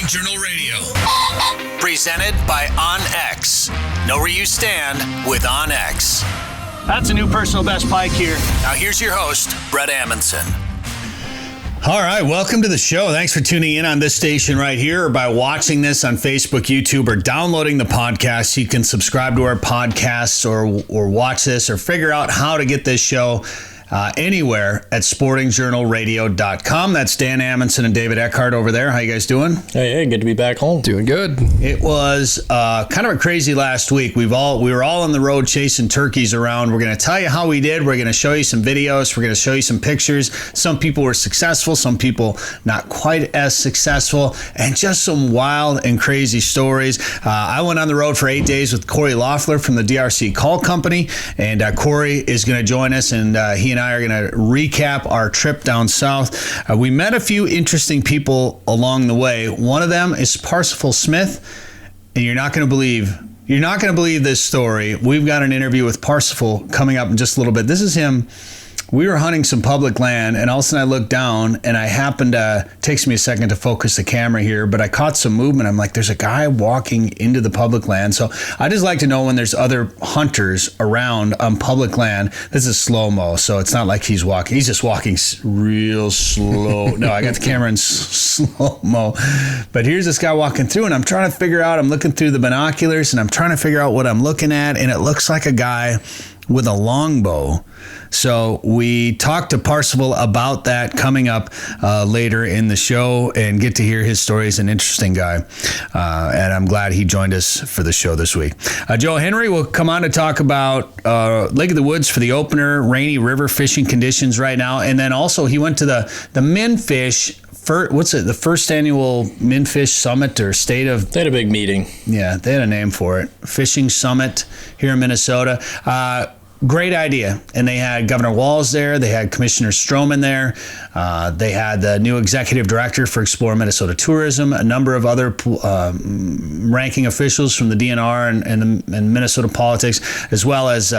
Journal Radio. Presented by OnX. Know where you stand with OnX. That's a new personal best pike here. Now here's your host, Bret Amundson. All right, welcome to the show. Thanks for tuning in on this station right here, or by watching this on Facebook, YouTube, or downloading the podcast. You can subscribe to our podcasts or watch this or figure out how to get this show anywhere at sportingjournalradio.com. That's Dan Amundson and David Eckhardt over there. How you guys doing? Hey, good to be back home. Doing good. It was kind of a crazy last week. We were all on the road chasing turkeys around. We're going to tell you how we did. We're going to show you some videos. We're going to show you some pictures. Some people were successful. Some people not quite as successful. And just some wild and crazy stories. I went on the road for 8 days with Cory Loeffler from the DRC Call Company. And Cory is going to join us, and he and I are going to recap our trip down south. We met a few interesting people along the way. One of them is Parsifal Smith, and you're not going to believe this story. We've got an interview with Parsifal coming up in just a little bit. This is him. We were hunting some public land, and all of a sudden I looked down, and I happened to, it takes me a second to focus the camera here, but I caught some movement. I'm like, there's a guy walking into the public land. So I just like to know when there's other hunters around on public land. This is slow-mo, so it's not like he's walking. He's just walking real slow. No, I got the camera in slow-mo. But here's this guy walking through, and I'm trying to figure out, I'm looking through the binoculars, and I'm trying to figure out what I'm looking at, and it looks like a guy with a longbow. So we talked to Parsifal about that coming up later in the show, and get to hear his story. He's an interesting guy, and I'm glad he joined us for the show this week. Joe Henry will come on to talk about Lake of the Woods for the opener, rainy river fishing conditions right now, and then also he went to the Minfish. The first annual Minfish Summit or State of... They had a big meeting. Yeah, they had a name for it. Fishing Summit here in Minnesota. Great idea. And they had Governor Walz there. They had Commissioner Stroman there. They had the new executive director for Explore Minnesota Tourism, a number of other ranking officials from the DNR and Minnesota politics, as well as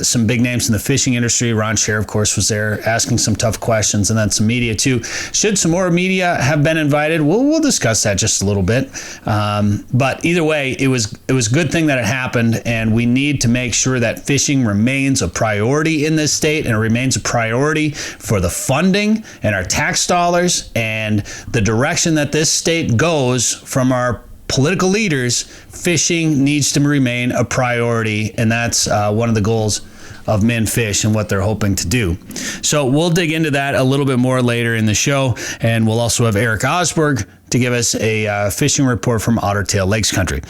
some big names in the fishing industry. Ron Scher, of course, was there asking some tough questions, and then some media too. Should some more media have been invited? We'll discuss that just a little bit. But either way, it was a good thing that it happened, and we need to make sure that fishing remains a priority in this state, and it remains a priority for the funding and our tax dollars and the direction that this state goes from our political leaders. Fishing needs to remain a priority, and that's one of the goals of Minfish and what they're hoping to do. So we'll dig into that a little bit more later in the show, and we'll also have Erik Osberg to give us a fishing report from Otter Lakes Country.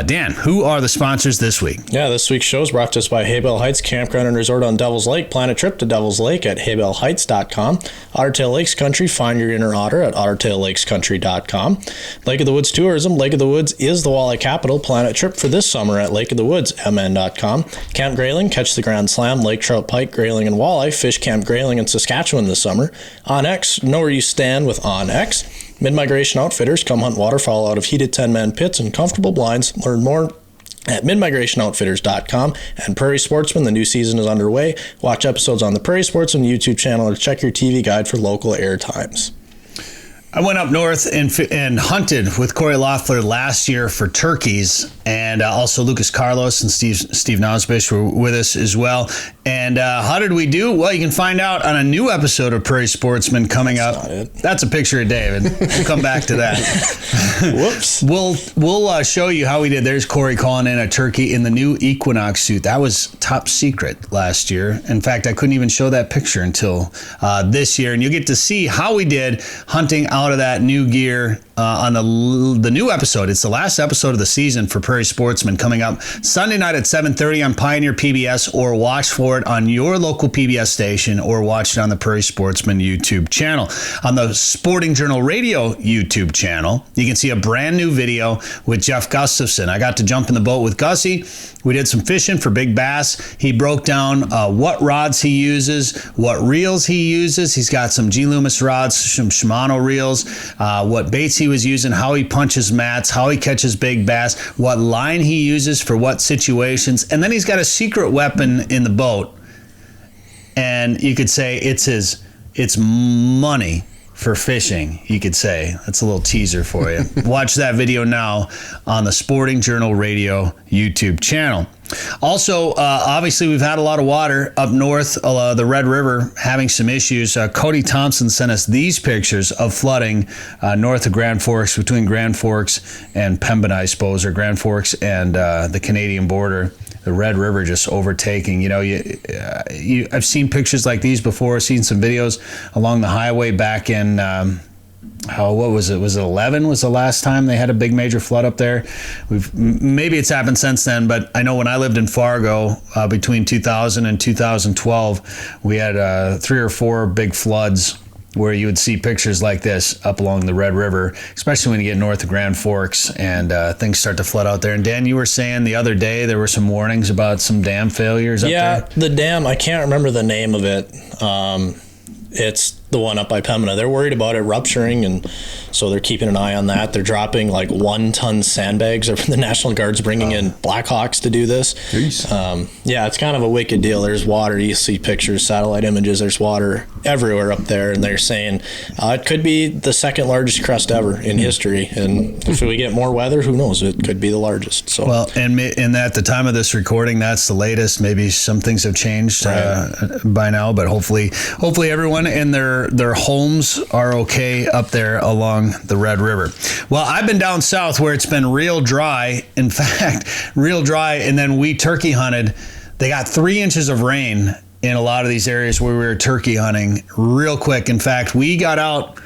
Dan, who are the sponsors this week? Yeah, this week's show is brought to us by Haybell Heights Campground and Resort on Devil's Lake. Plan a trip to Devil's Lake at haybellheights.com. Otter Lakes Country, find your inner otter at ottertaillakescountry.com. Lake of the Woods Tourism. Lake of the Woods is the walleye capital. Plan a trip for this summer at lakeofthewoods.mn.com. Camp Grayling, catch the Grand Slam, lake trout, pike, grayling, and walleye. Fish Camp Grayling in Saskatchewan this summer. OnX, know where you stand with OnX. Mid-Migration Outfitters, come hunt waterfowl out of heated 10-man pits and comfortable blinds. Learn more at midmigrationoutfitters.com. And Prairie Sportsman, the new season is underway. Watch episodes on the Prairie Sportsman YouTube channel or check your TV guide for local air times. I went up north and hunted with Cory Loeffler last year for turkeys, and also Lucas Carlos and Steve Nosbish were with us as well. And how did we do? Well, you can find out on a new episode of Prairie Sportsman coming up. That's a picture of David. We'll come back to that. Whoops. We'll show you how we did. There's Cory calling in a turkey in the new Equinox suit. That was top secret last year. In fact, I couldn't even show that picture until this year. And you'll get to see how we did hunting out of that new gear on the new episode. It's the last episode of the season for Prairie Sportsman, coming up Sunday night at 7:30 on Pioneer PBS, or watch for it on your local PBS station, or watch it on the Prairie Sportsman YouTube channel. On the Sporting Journal Radio YouTube channel, you can see a brand new video with Jeff Gustafson. I got to jump in the boat with Gussie. We did some fishing for big bass. He broke down what rods he uses, what reels he uses. He's got some G. Loomis rods, some Shimano reels, what baits he was using, how he punches mats, how he catches big bass, what line he uses for what situations. And then he's got a secret weapon in the boat. And you could say it's money for fishing, you could say. That's a little teaser for you. Watch that video now on the Sporting Journal Radio YouTube channel. Also, obviously, we've had a lot of water up north, the Red River having some issues. Cody Thompson sent us these pictures of flooding north of Grand Forks, between Grand Forks and Pembina, I suppose, or Grand Forks and the Canadian border. The Red River just overtaking. You know, I've seen pictures like these before, seen some videos along the highway back in, what was it? Was it 11 was the last time they had a big major flood up there? Maybe it's happened since then, but I know when I lived in Fargo between 2000 and 2012, we had 3 or 4 big floods where you would see pictures like this up along the Red River, especially when you get north of Grand Forks and things start to flood out there. And Dan, you were saying the other day there were some warnings about some dam failures up there? Yeah, the dam, I can't remember the name of it. It's the one up by Pembina. They're worried about it rupturing, and so they're keeping an eye on that. They're dropping like 1-ton sandbags. The National Guard's bringing in Blackhawks to do this. Yeah, it's kind of a wicked deal. There's water. You see pictures, satellite images. There's water everywhere up there, and they're saying it could be the second largest crest ever in history. And if we get more weather, who knows? It could be the largest. So well, and at the time of this recording, that's the latest. Maybe some things have changed by now, but hopefully everyone in their homes are okay up there along the Red River. Well, I've been down south where it's been real dry. In fact, real dry. And then we turkey hunted. They got 3 inches of rain in a lot of these areas where we were turkey hunting real quick. In fact, we got out.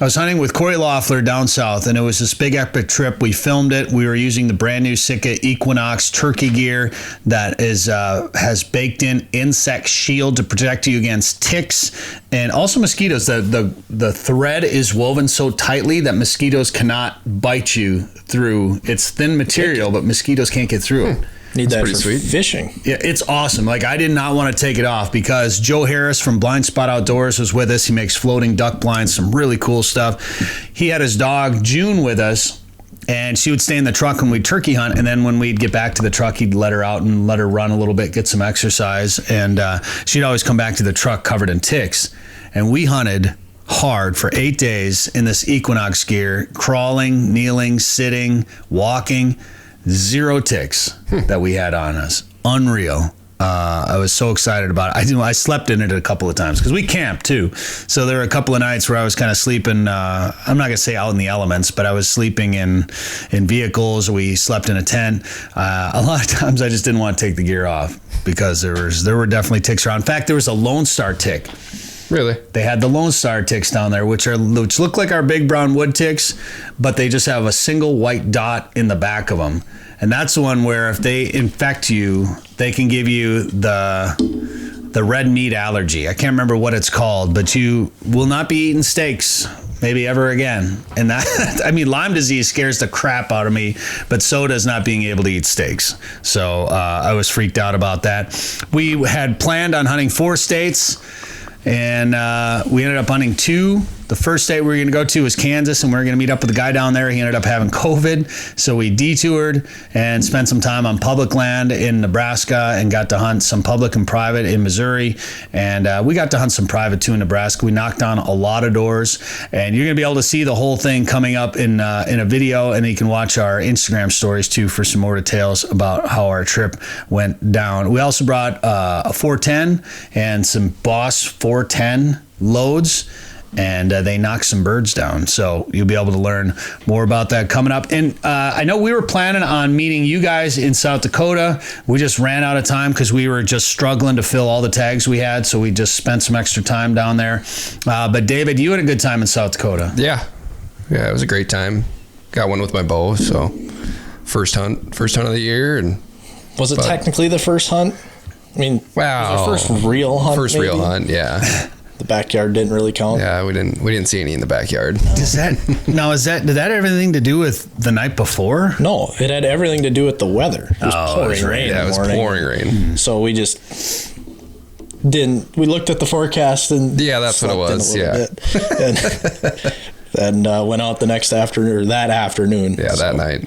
I was hunting with Cory Loeffler down south, and it was this big epic trip. We filmed it. We were using the brand new Sitka Equinox turkey gear that has baked in insect shield to protect you against ticks and also mosquitoes. The thread is woven so tightly that mosquitoes cannot bite you through. It's thin material, but mosquitoes can't get through it. Need that for fishing. Yeah, it's awesome. Like, I did not want to take it off because Joe Harris from Blind Spot Outdoors was with us. He makes floating duck blinds, some really cool stuff. He had his dog June with us, and she would stay in the truck when we'd turkey hunt. And then when we'd get back to the truck, he'd let her out and let her run a little bit, get some exercise. And she'd always come back to the truck covered in ticks. And we hunted hard for 8 days in this Equinox gear, crawling, kneeling, sitting, walking. 0 ticks that we had on us. Unreal. I was so excited about it. I slept in it a couple of times because we camped too. So there were a couple of nights where I was kind of sleeping. I'm not gonna say out in the elements, but I was sleeping in vehicles. We slept in a tent. A lot of times I just didn't want to take the gear off because there were definitely ticks around. In fact, there was a Lone Star tick. Really? They had the Lone Star ticks down there, which look like our big brown wood ticks, but they just have a single white dot in the back of them. And that's the one where if they infect you, they can give you the red meat allergy. I can't remember what it's called, but you will not be eating steaks maybe ever again. And that, I mean, Lyme disease scares the crap out of me, but so does not being able to eat steaks. So I was freaked out about that. We had planned on hunting 4 states. And we ended up hunting 2. The first state we were going to go to was Kansas, and we were going to meet up with a guy down there. He ended up having COVID, so we detoured and spent some time on public land in Nebraska and got to hunt some public and private in Missouri. And we got to hunt some private too in Nebraska. We knocked on a lot of doors, and you're going to be able to see the whole thing coming up in a video, and you can watch our Instagram stories too for some more details about how our trip went down. We also brought a 410 and some Boss 410 loads, and they knocked some birds down. So you'll be able to learn more about that coming up. And I know we were planning on meeting you guys in South Dakota. We just ran out of time because we were just struggling to fill all the tags we had. So we just spent some extra time down there. But David, you had a good time in South Dakota. Yeah, it was a great time. Got one with my bow. So first hunt of the year. And was it technically the first hunt? I mean, wow. Was it first real hunt? First real hunt, yeah. The backyard didn't really count. Yeah, we didn't see any in the backyard. Did that have anything to do with the night before? No, it had everything to do with the weather. It was pouring rain. Yeah, it was pouring rain. So we just didn't. We looked at the forecast and that's what it was. Yeah, and went out the next afternoon or that afternoon. Yeah, that night.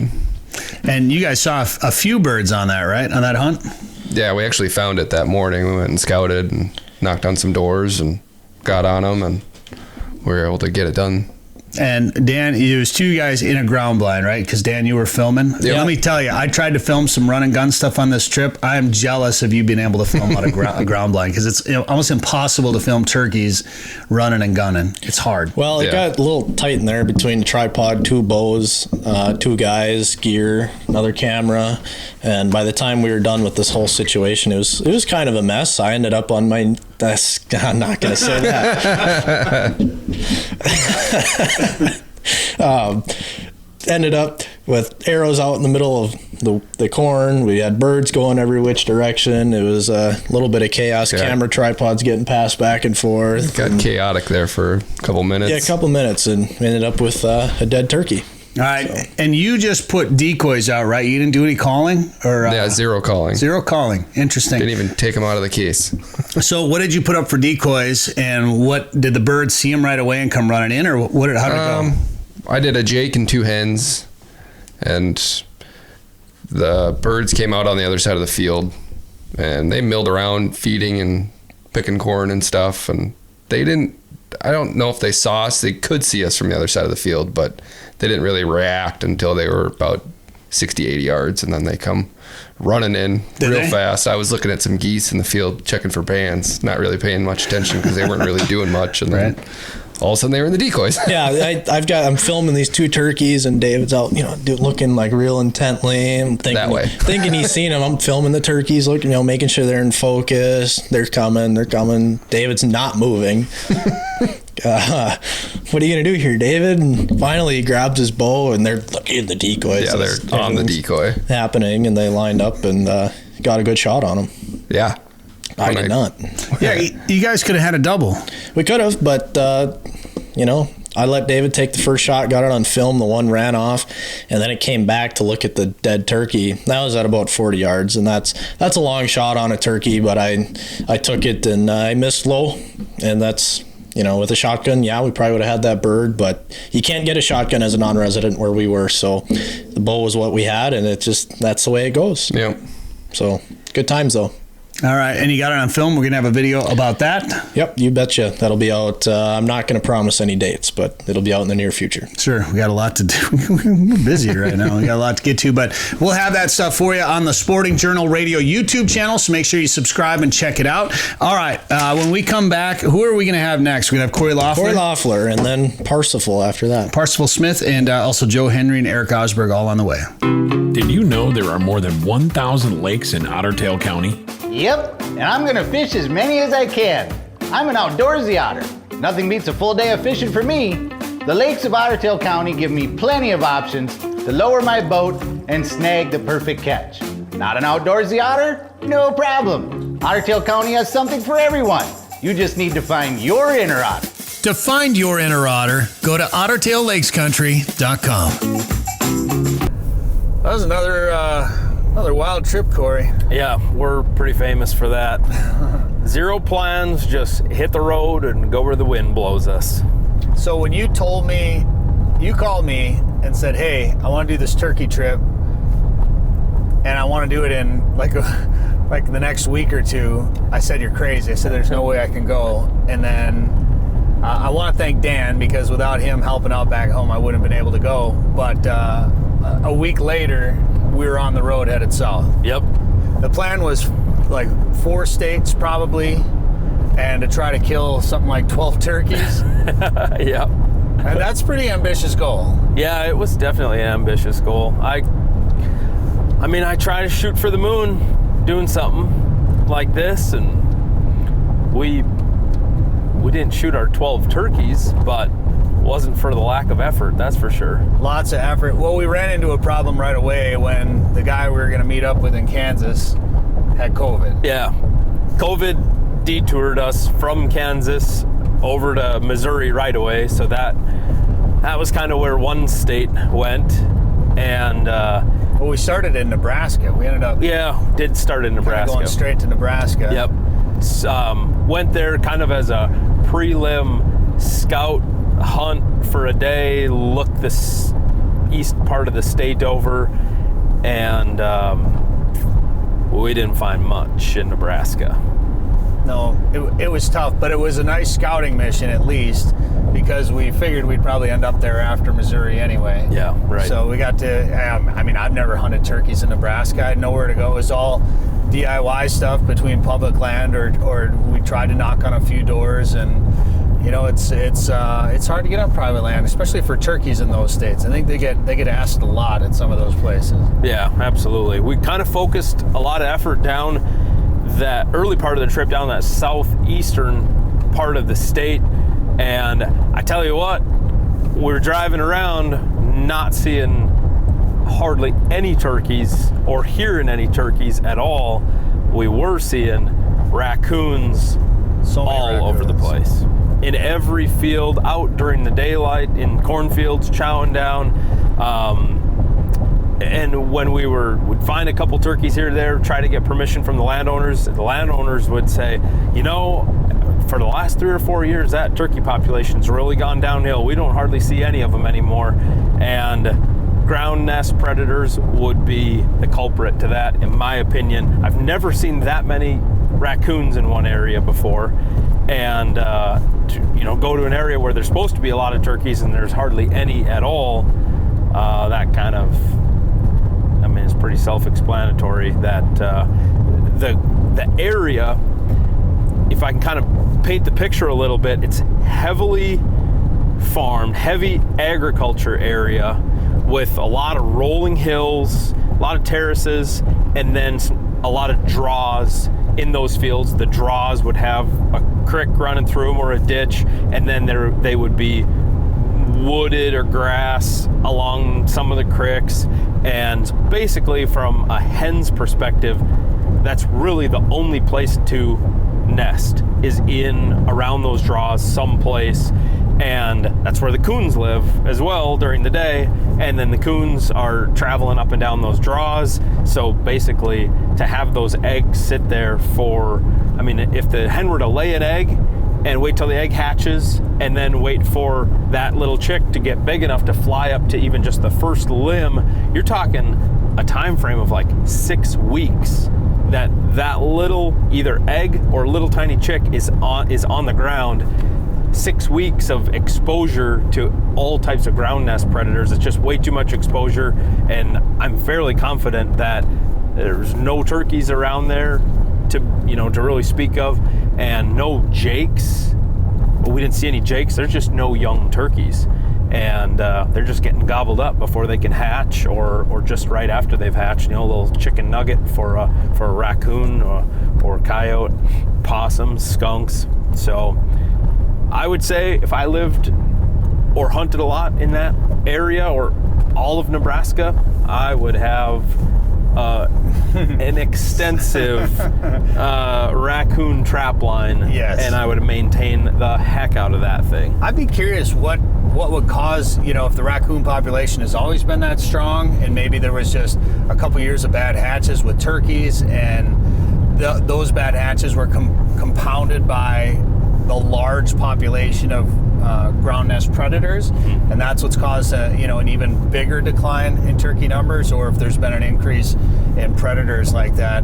And you guys saw a few birds on that, right? On that hunt? Yeah, we actually found it that morning. We went and scouted and knocked on some doors and got on them, and we were able to get it done. And Dan, it was two guys in a ground blind, right? Because Dan, you were filming. Yeah. Let me tell you, I tried to film some run and gun stuff on this trip. I am jealous of you being able to film out a ground blind, because it's almost impossible to film turkeys running and gunning. It's hard. Well, it got a little tight in there between the tripod, 2 bows, 2 guys, gear, another camera, and by the time we were done with this whole situation, it was kind of a mess. I ended up on my desk. I'm not going to say that. Ended up with arrows out in the middle of the corn. We had birds going every which direction. It was a little bit of chaos. Yeah. Camera tripods getting passed back and forth. It got chaotic there for a couple minutes. Yeah, a couple minutes, and we ended up with a dead turkey. All right, and you just put decoys out, right? You didn't do any calling, or Yeah, zero calling. Zero calling. Interesting. Didn't even take them out of the case. So, what did you put up for decoys, and what did the birds see them right away and come running in, or how did it go? I did a jake and 2 hens, and the birds came out on the other side of the field, and they milled around feeding and picking corn and stuff, and they didn't. I don't know if they saw us. They could see us from the other side of the field, but they didn't really react until they were about 60, 80 yards, and then they come running in real fast. I was looking at some geese in the field checking for bands, not really paying much attention because they weren't really doing much, and then all of a sudden they were in the decoys. Yeah, I'm filming these 2 turkeys, and David's out, looking like real intently. I'm thinking, That way. thinking he's seen them. I'm filming the turkeys, looking, making sure they're in focus. They're coming. David's not moving. What are you gonna do here, David? And finally, he grabs his bow, and they're looking at the decoys. Yeah, they're on the decoy. Happening, and they lined up and got a good shot on them. Yeah. I did not. Yeah, you guys could have had a double. We could have, but I let David take the first shot, got it on film. The one ran off, and then it came back to look at the dead turkey. That was at about 40 yards, and that's a long shot on a turkey. But I took it, and I missed low, and that's. With a shotgun, we probably would have had that bird, but you can't get a shotgun as a non-resident where we were. So the bow was what we had, and that's the way it goes. Yeah. So good times though. All right, and you got it on film. We're going to have a video about that. Yep, you betcha. That'll be out. I'm not going to promise any dates, but it'll be out in the near future. Sure, we got a lot to do. We're busy right now. We got a lot to get to, but we'll have that stuff for you on the Sporting Journal Radio YouTube channel, so make sure you subscribe and check it out. All right, when we come back, who are we going to have next? We're going to have Cory Loeffler. Cory Loeffler, and then Parsifal after that. Parsifal Smith, and also Joe Henry and Erik Osberg all on the way. Did you know there are more than 1,000 lakes in Ottertail County? Yep, and I'm gonna fish as many as I can. I'm an outdoorsy otter. Nothing beats a full day of fishing for me. The lakes of Ottertail County give me plenty of options to lower my boat and snag the perfect catch. Not an outdoorsy otter? No problem. Ottertail County has something for everyone. You just need to find your inner otter. To find your inner otter, go to OttertailLakesCountry.com. That was another wild trip, Cory. Yeah, we're pretty famous for that. Zero plans, just hit the road and go where the wind blows us. So when you called me and said, hey, I want to do this turkey trip, and I want to do it in like the next week or 2, I said, you're crazy. I said, there's no way I can go. And then I want to thank Dan, because without him helping out back home, I wouldn't have been able to go. But a week later, we were on the road headed south. Yep. The plan was like 4 states probably, and to try to kill something like 12 turkeys. Yep. And that's a pretty ambitious goal. Yeah, it was definitely an ambitious goal. I try to shoot for the moon doing something like this, and we didn't shoot our 12 turkeys, but wasn't for the lack of effort, that's for sure. Lots of effort. Well, we ran into a problem right away when the guy we were going to meet up with in Kansas had COVID. Yeah. COVID detoured us from Kansas over to Missouri right away, so that was kind of where one state went. And well, we started in Nebraska. We ended up did start in Nebraska. Going straight to Nebraska. Yep. Went there kind of as a prelim scout hunt for a day, look this east part of the state over, and we didn't find much in Nebraska. No, it was tough, but it was a nice scouting mission at least, because we figured we'd probably end up there after Missouri anyway. Yeah, right. So we got to, I've never hunted turkeys in Nebraska. I had nowhere to go. It was all DIY stuff between public land, or we tried to knock on a few doors, and it's hard to get on private land, especially for turkeys in those states. I think they get asked a lot at some of those places. Yeah, absolutely. We kind of focused a lot of effort down that early part of the trip, down that southeastern part of the state, and I tell you what, we're driving around not seeing hardly any turkeys or hearing any turkeys at all. We were seeing raccoons all over the place. In every field, out during the daylight, in cornfields, chowing down. And when we'd find a couple turkeys here or there, try to get permission from the landowners would say, for the last 3 or 4 years, that turkey population's really gone downhill. We don't hardly see any of them anymore. And ground nest predators would be the culprit to that, in my opinion. I've never seen that many raccoons in one area before. And go to an area where there's supposed to be a lot of turkeys and there's hardly any at all, that kind of, it's pretty self-explanatory that the area, if I can kind of paint the picture a little bit, it's heavily farmed, heavy agriculture area with a lot of rolling hills, a lot of terraces, and then a lot of draws in those fields. The draws would have a creek running through them or a ditch, and then they would be wooded or grass along some of the creeks. And basically, from a hen's perspective, that's really the only place to nest, is in around those draws someplace. And that's where the coons live as well during the day. And then the coons are traveling up and down those draws. So basically, to have those eggs sit there for, if the hen were to lay an egg and wait till the egg hatches and then wait for that little chick to get big enough to fly up to even just the first limb, you're talking a time frame of like 6 weeks that little either egg or little tiny chick is on the ground. 6 weeks of exposure to all types of ground nest predators. It's just way too much exposure, and I'm fairly confident that there's no turkeys around there to really speak of, and no jakes. Well, we didn't see any jakes. There's just no young turkeys, and they're just getting gobbled up before they can hatch, or just right after they've hatched. A little chicken nugget for a raccoon or coyote, possums, skunks. So I would say if I lived or hunted a lot in that area or all of Nebraska, I would have an extensive raccoon trap line. Yes. And I would maintain the heck out of that thing. I'd be curious what would cause, if the raccoon population has always been that strong, and maybe there was just a couple years of bad hatches with turkeys, and those bad hatches were compounded by the large population of ground nest predators, and that's what's caused an even bigger decline in turkey numbers, or if there's been an increase in predators like that.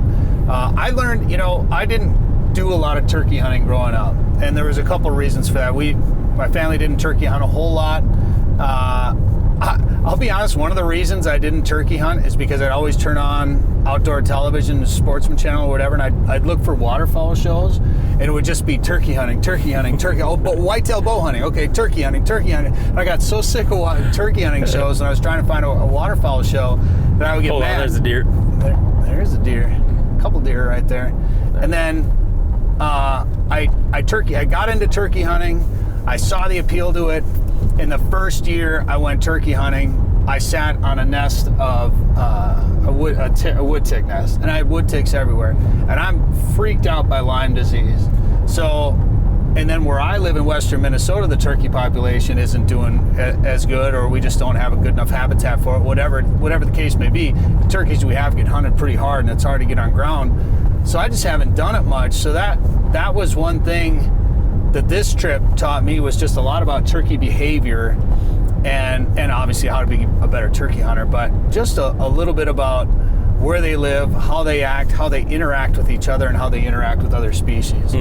I learned, I didn't do a lot of turkey hunting growing up, and there was a couple reasons for that. My family didn't turkey hunt a whole lot. I'll be honest, one of the reasons I didn't turkey hunt is because I'd always turn on outdoor television, the Sportsman Channel or whatever, and I'd look for waterfowl shows, and it would just be turkey hunting, but whitetail bow hunting, okay, turkey hunting. And I got so sick of turkey hunting shows, and I was trying to find a waterfowl show that I would get mad. There's a deer. There's a deer. A couple deer right there. And then I got into turkey hunting. I saw the appeal to it. In the first year I went turkey hunting, I sat on a nest of a wood tick nest, and I had wood ticks everywhere, and I'm freaked out by Lyme disease. So, and then where I live in western Minnesota, the turkey population isn't doing as good, or we just don't have a good enough habitat for it, whatever the case may be. The turkeys we have get hunted pretty hard, and it's hard to get on ground. So I just haven't done it much. So that was one thing that this trip taught me, was just a lot about turkey behavior, and obviously how to be a better turkey hunter, but just a little bit about where they live, how they act, how they interact with each other, and how they interact with other species.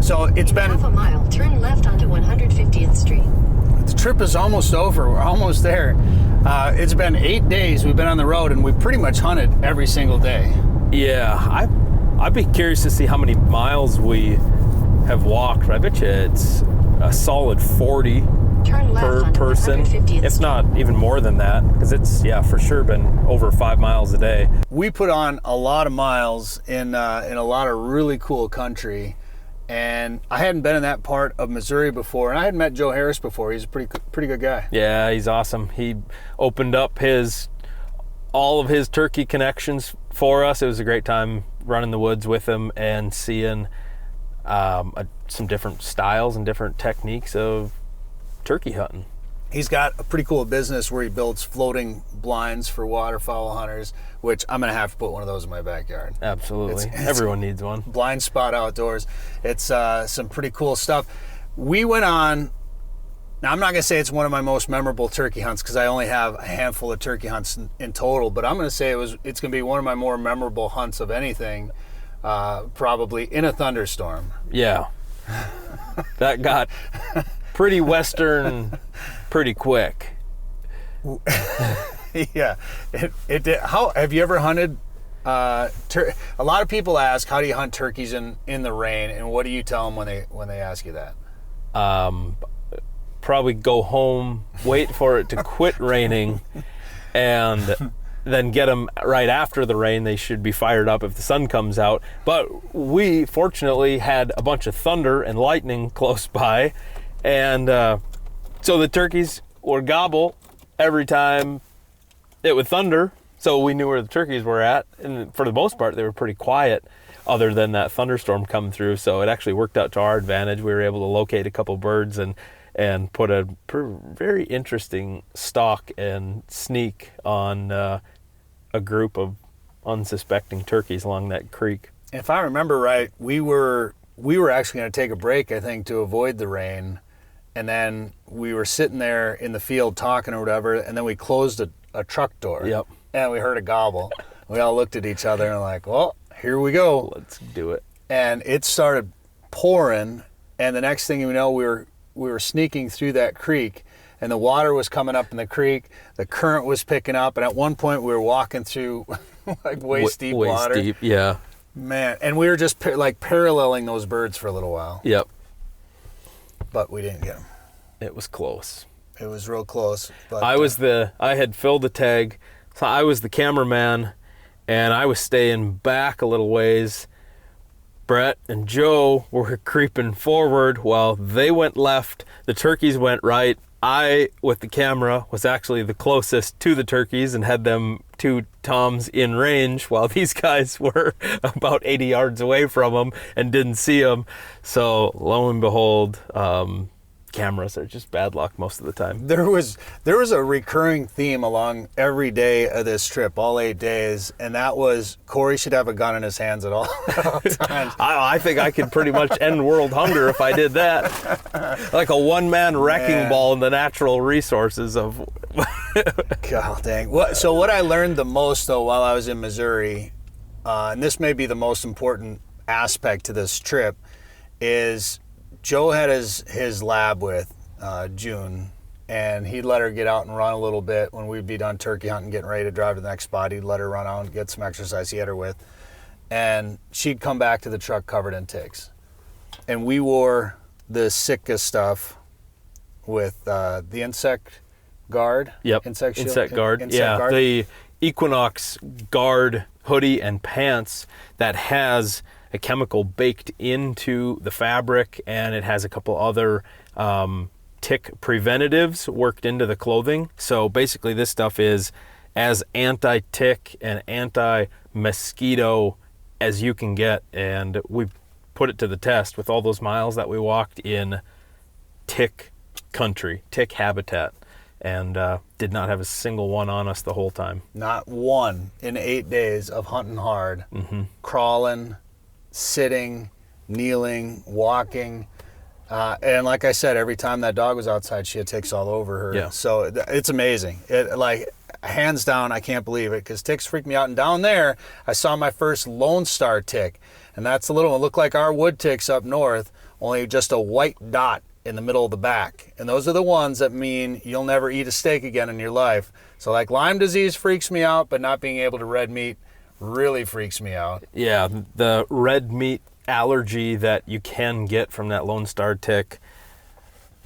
So it's been half a mile, turn left onto 150th Street. The trip is almost over. We're almost there. It's been 8 days we've been on the road, and we've pretty much hunted every single day. Yeah, I'd be curious to see how many miles we have walked. I bet you it's a solid 40 Turn left per onto person, 150th if Street. not even more than that, because it's, for sure been over 5 miles a day. We put on a lot of miles in a lot of really cool country, and I hadn't been in that part of Missouri before, and I hadn't met Joe Harris before. He's a pretty good guy. Yeah, he's awesome. He opened up all of his turkey connections for us. It was a great time running the woods with him and seeing some different styles and different techniques of turkey hunting. He's got a pretty cool business where he builds floating blinds for waterfowl hunters, which I'm going to have to put one of those in my backyard. Absolutely. Everyone needs one. Blind Spot Outdoors. It's some pretty cool stuff. We went on, now I'm not going to say it's one of my most memorable turkey hunts because I only have a handful of turkey hunts in total, but I'm going to say it's going to be one of my more memorable hunts of anything, probably in a thunderstorm. Yeah. That got pretty western pretty quick. Yeah, it did. How have you ever hunted? A lot of people ask, how do you hunt turkeys in the rain, and what do you tell them when they ask you that? Probably go home, wait for it to quit raining, and then get them right after the rain. They should be fired up if the sun comes out. But we fortunately had a bunch of thunder and lightning close by, and so the turkeys would gobble every time it would thunder. So we knew where the turkeys were at, and for the most part, they were pretty quiet other than that thunderstorm coming through. So it actually worked out to our advantage. We were able to locate a couple birds and put a very interesting stalk and sneak on a group of unsuspecting turkeys along that creek. If I remember right, we were actually going to take a break, I think, to avoid the rain, and then we were sitting there in the field talking or whatever, and then we closed a truck door. Yep. And we heard a gobble. We all looked at each other and like, well, here we go. Let's do it. And it started pouring, and the next thing you know, we were sneaking through that creek, and the water was coming up in the creek, the current was picking up, and at one point we were walking through like waist deep water. Waist deep, yeah. Man, and we were just paralleling those birds for a little while. Yep. But we didn't get them. It was close. It was real close. But I had filled the tag, so I was the cameraman, and I was staying back a little ways. Bret and Joe were creeping forward while they went left. The turkeys went right. I, with the camera, was actually the closest to the turkeys and had them two toms in range while these guys were about 80 yards away from them and didn't see them. So lo and behold, cameras are just bad luck most of the time. There was a recurring theme along every day of this trip, all 8 days, and that was Cory should have a gun in his hands at all times. I think I could pretty much end world hunger if I did that. Like a one-man wrecking ball in the natural resources of... God dang. So what I learned the most, though, while I was in Missouri, and this may be the most important aspect to this trip, is Joe had his lab with June, and he'd let her get out and run a little bit when we'd be done turkey hunting, getting ready to drive to the next spot. He'd let her run out and get some exercise he had her with, and she'd come back to the truck covered in ticks. And we wore the Sitka stuff with the insect guard. Yep. Insect shield. Insect guard. Insect guard. The Equinox guard hoodie and pants that has a chemical baked into the fabric, and it has a couple other tick preventatives worked into the clothing. So basically this stuff is as anti-tick and anti-mosquito as you can get, and we put it to the test with all those miles that we walked in tick country, tick habitat, and did not have a single one on us the whole time. Not one in 8 days of hunting hard, crawling, sitting, kneeling, walking, and like I said, every time that dog was outside, she had ticks all over her. Yeah. So it's amazing. hands down, I can't believe it because ticks freak me out. And down there, I saw my first Lone Star tick. And that's the little one. It looked like our wood ticks up north, only just a white dot in the middle of the back. And those are the ones that mean you'll never eat a steak again in your life. So like Lyme disease freaks me out, but not being able to red meat really freaks me out. Yeah, the red meat allergy that you can get from that Lone Star tick,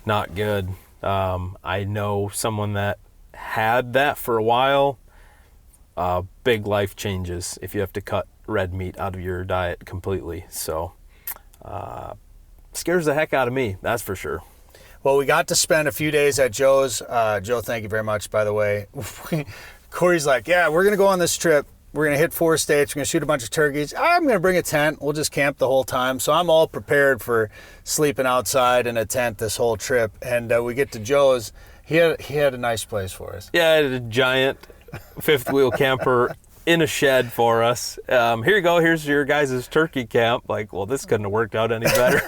not good. I know someone that had that for a while. Big life changes if you have to cut red meat out of your diet completely. So scares the heck out of me, that's for sure. Well, we got to spend a few days at Joe's. Joe, thank you very much, by the way. Corey's like, yeah, we're going to go on this trip. We're going to hit 4 states. We're going to shoot a bunch of turkeys. I'm going to bring a tent. We'll just camp the whole time. So I'm all prepared for sleeping outside in a tent this whole trip. And we get to Joe's. He had a nice place for us. Yeah, I had a giant fifth wheel camper in a shed for us. Here you go. Here's your guys' turkey camp. Like, well, this couldn't have worked out any better.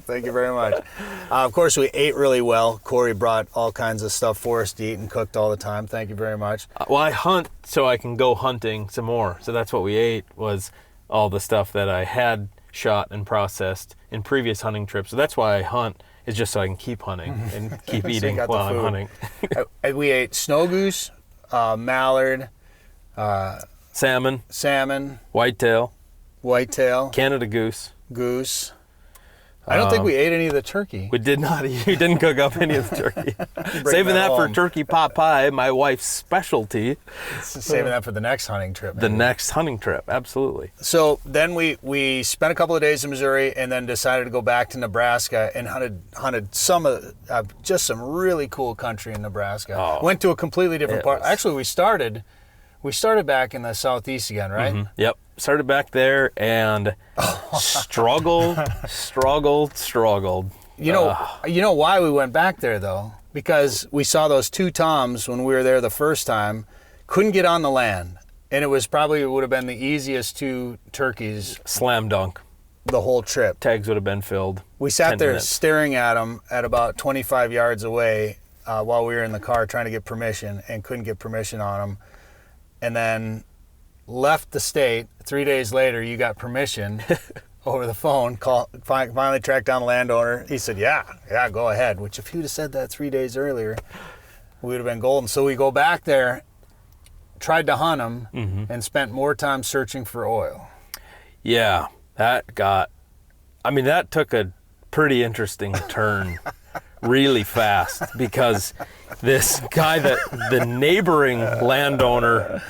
Thank you very much. Of course, we ate really well. Corey brought all kinds of stuff for us to eat and cooked all the time. Thank you very much. Well, I hunt so I can go hunting some more. So that's what we ate, was all the stuff that I had shot and processed in previous hunting trips. So that's why I hunt, is just so I can keep hunting and keep eating while I'm hunting. We ate snow goose, mallard, salmon, whitetail, Canada goose. I don't think we ate any of the turkey. We did not. You didn't cook up any of the turkey. Saving that for turkey pot pie, my wife's specialty. Saving that for the next hunting trip. The next hunting trip, absolutely. So then we spent a couple of days in Missouri and then decided to go back to Nebraska and hunted some of just some really cool country in Nebraska. Oh, went to a completely different part. Actually, we started back in the southeast again, right? Mm-hmm. Yep. Started back there and struggled. You know why we went back there though? Because we saw those 2 toms when we were there the first time, couldn't get on the land. And it would have been the easiest 2 turkeys. Slam dunk. The whole trip. Tags would have been filled. We sat there staring at them at about 25 yards away while we were in the car trying to get permission and couldn't get permission on them. And then left the state. 3 days later, you got permission over the phone. Finally tracked down the landowner. He said, yeah, go ahead. Which if you'd have said that 3 days earlier, we would have been golden. So we go back there, tried to hunt them, and spent more time searching for oil. Yeah, that took a pretty interesting turn really fast, because this guy, the neighboring landowner,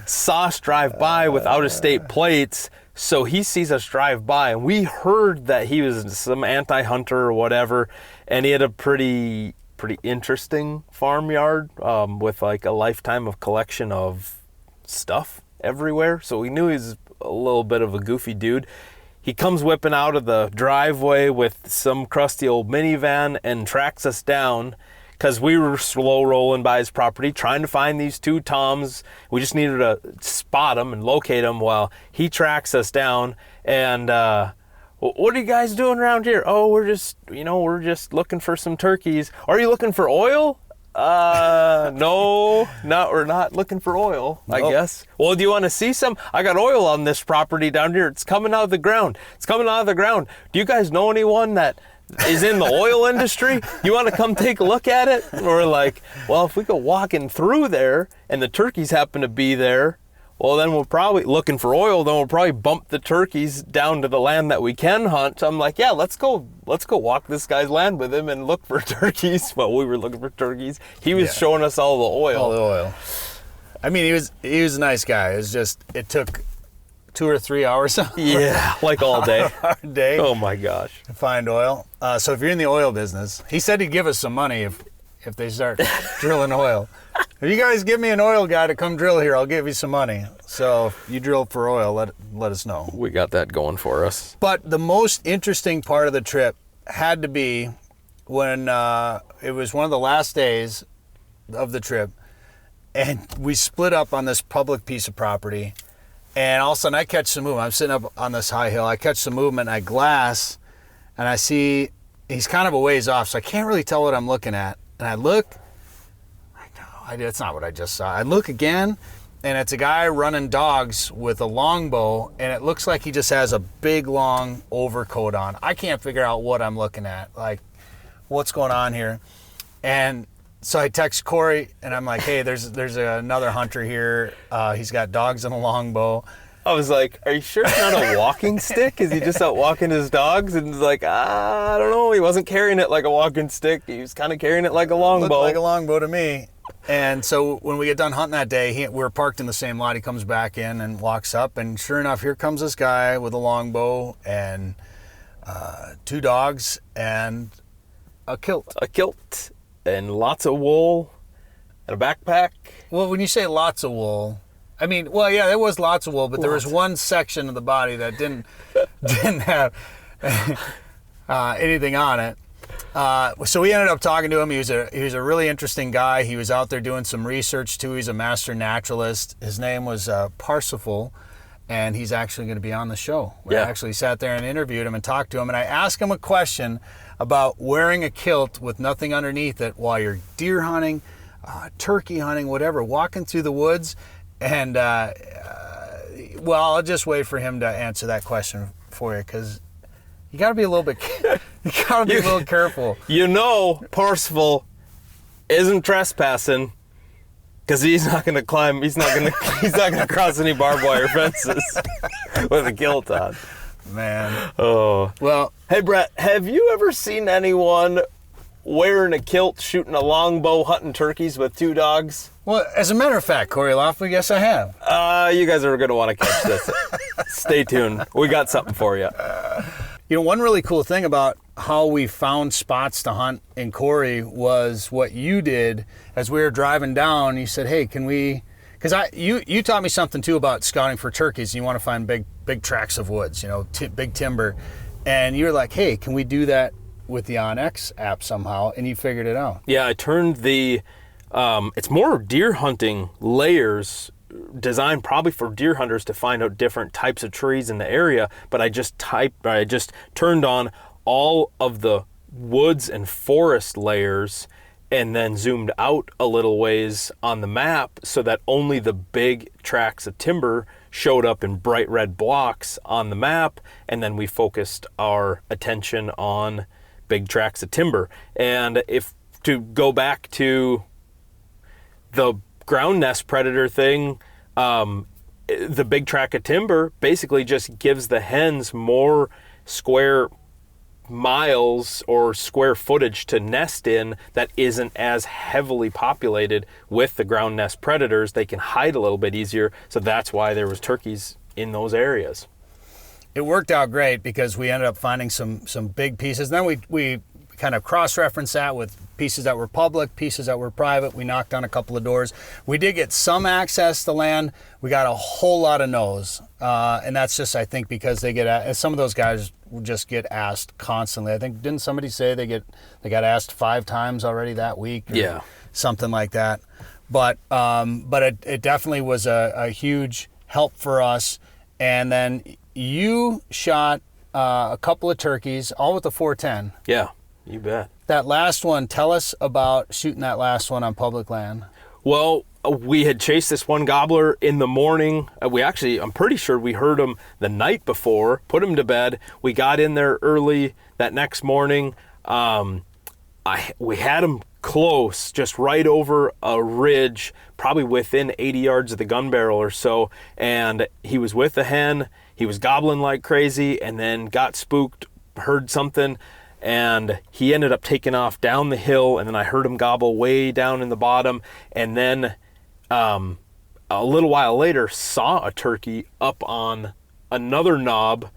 saw us drive by with out-of-state plates. So he sees us drive by, and we heard that he was some anti-hunter or whatever, and he had a pretty interesting farmyard with like a lifetime of collection of stuff everywhere. So we knew he was a little bit of a goofy dude. He comes whipping out of the driveway with some crusty old minivan and tracks us down, because we were slow rolling by his property trying to find these 2 toms. We just needed to spot them and locate them while he tracks us down. And what are you guys doing around here? Oh, we're just looking for some turkeys. Are you looking for oil? No, we're not looking for oil, I guess. Well, do you want to see some? I got oil on this property down here. It's coming out of the ground. Do you guys know anyone that is in the oil industry? You want to come take a look at it? And we're like, well, if we go walking through there and the turkeys happen to be there, well, then we'll probably bump the turkeys down to the land that we can hunt. So I'm like, yeah, let's go walk this guy's land with him and look for turkeys. Well, we were looking for turkeys. He was showing us all the oil. All the oil. I mean, he was a nice guy. It took 2 or 3 hours. Yeah, like all day. Hard day. Oh my gosh. To find oil. So if you're in the oil business, he said he'd give us some money if they start drilling oil. If you guys give me an oil guy to come drill here, I'll give you some money. So if you drill for oil, let us know. We got that going for us. But the most interesting part of the trip had to be when it was one of the last days of the trip, and we split up on this public piece of property, and all of a sudden I catch some movement. I'm sitting up on this high hill. I catch some movement, and I glass, and I see he's kind of a ways off, so I can't really tell what I'm looking at. And I look, That's not what I just saw. I look again, and it's a guy running dogs with a longbow, and it looks like he just has a big, long overcoat on. I can't figure out what I'm looking at, like, what's going on here. And so I text Cory, and I'm like, hey, there's another hunter here. He's got dogs and a longbow. I was like, are you sure it's not a walking stick? Is he just out walking his dogs? And he's like, I don't know. He wasn't carrying it like a walking stick. He was kind of carrying it like a longbow. Looked like a longbow to me. And so when we get done hunting that day, we were parked in the same lot. He comes back in and walks up, and sure enough, here comes this guy with a longbow and 2 dogs and a kilt. A kilt and lots of wool and a backpack. Well, when you say lots of wool, I mean, well, yeah, there was lots of wool, but there was one section of the body that didn't have anything on it. So we ended up talking to him. He was a really interesting guy. He was out there doing some research too. He's a master naturalist. His name was Parsifal, and he's actually going to be on the show. We actually sat there and interviewed him and talked to him, and I asked him a question about wearing a kilt with nothing underneath it while you're deer hunting, turkey hunting, whatever, walking through the woods. And, well, I'll just wait for him to answer that question for you, because you got to be a little bit, careful. You know, Parsifal isn't trespassing because he's not going to climb. He's not going to cross any barbed wire fences with a kilt on. Man. Oh. Well, hey, Bret, have you ever seen anyone wearing a kilt, shooting a longbow, hunting turkeys with 2 dogs? Well, as a matter of fact, Cory Loeffler, yes, I have. You guys are going to want to catch this. Stay tuned. We got something for you. You know, one really cool thing about how we found spots to hunt in Cory was what you did as we were driving down. You said, hey, can we, because you taught me something too about scouting for turkeys. You want to find big tracts of woods, you know, big timber. And you were like, hey, can we do that with the OnX app somehow? And you figured it out. Yeah, I turned the, it's more deer hunting layers designed probably for deer hunters to find out different types of trees in the area, but I just turned on all of the woods and forest layers and then zoomed out a little ways on the map so that only the big tracts of timber showed up in bright red blocks on the map, and then we focused our attention on big tracts of timber. And if to go back to the ground nest predator thing, the big tract of timber basically just gives the hens more square miles or square footage to nest in that isn't as heavily populated with the ground nest predators. They can hide a little bit easier, so that's why there was turkeys in those areas. It worked out great because we ended up finding some big pieces. Then we kind of cross-referenced that with pieces that were public, pieces that were private. We knocked on a couple of doors. We did get some access to land. We got a whole lot of no's, and that's just, I think, because they get, some of those guys just get asked constantly. I think, didn't somebody say they got asked 5 times already that week? Or something like that. But it definitely was a huge help for us. And then you shot a couple of turkeys, all with the 410. Yeah, you bet. That last one, tell us about shooting that last one on public land. Well, we had chased this one gobbler in the morning. I'm pretty sure we heard him the night before, put him to bed. We got in there early that next morning. We had him close, just right over a ridge, probably within 80 yards of the gun barrel or so. And he was with the hen. He was gobbling like crazy, and then got spooked, heard something, and he ended up taking off down the hill, and then I heard him gobble way down in the bottom, and then a little while later saw a turkey up on another knob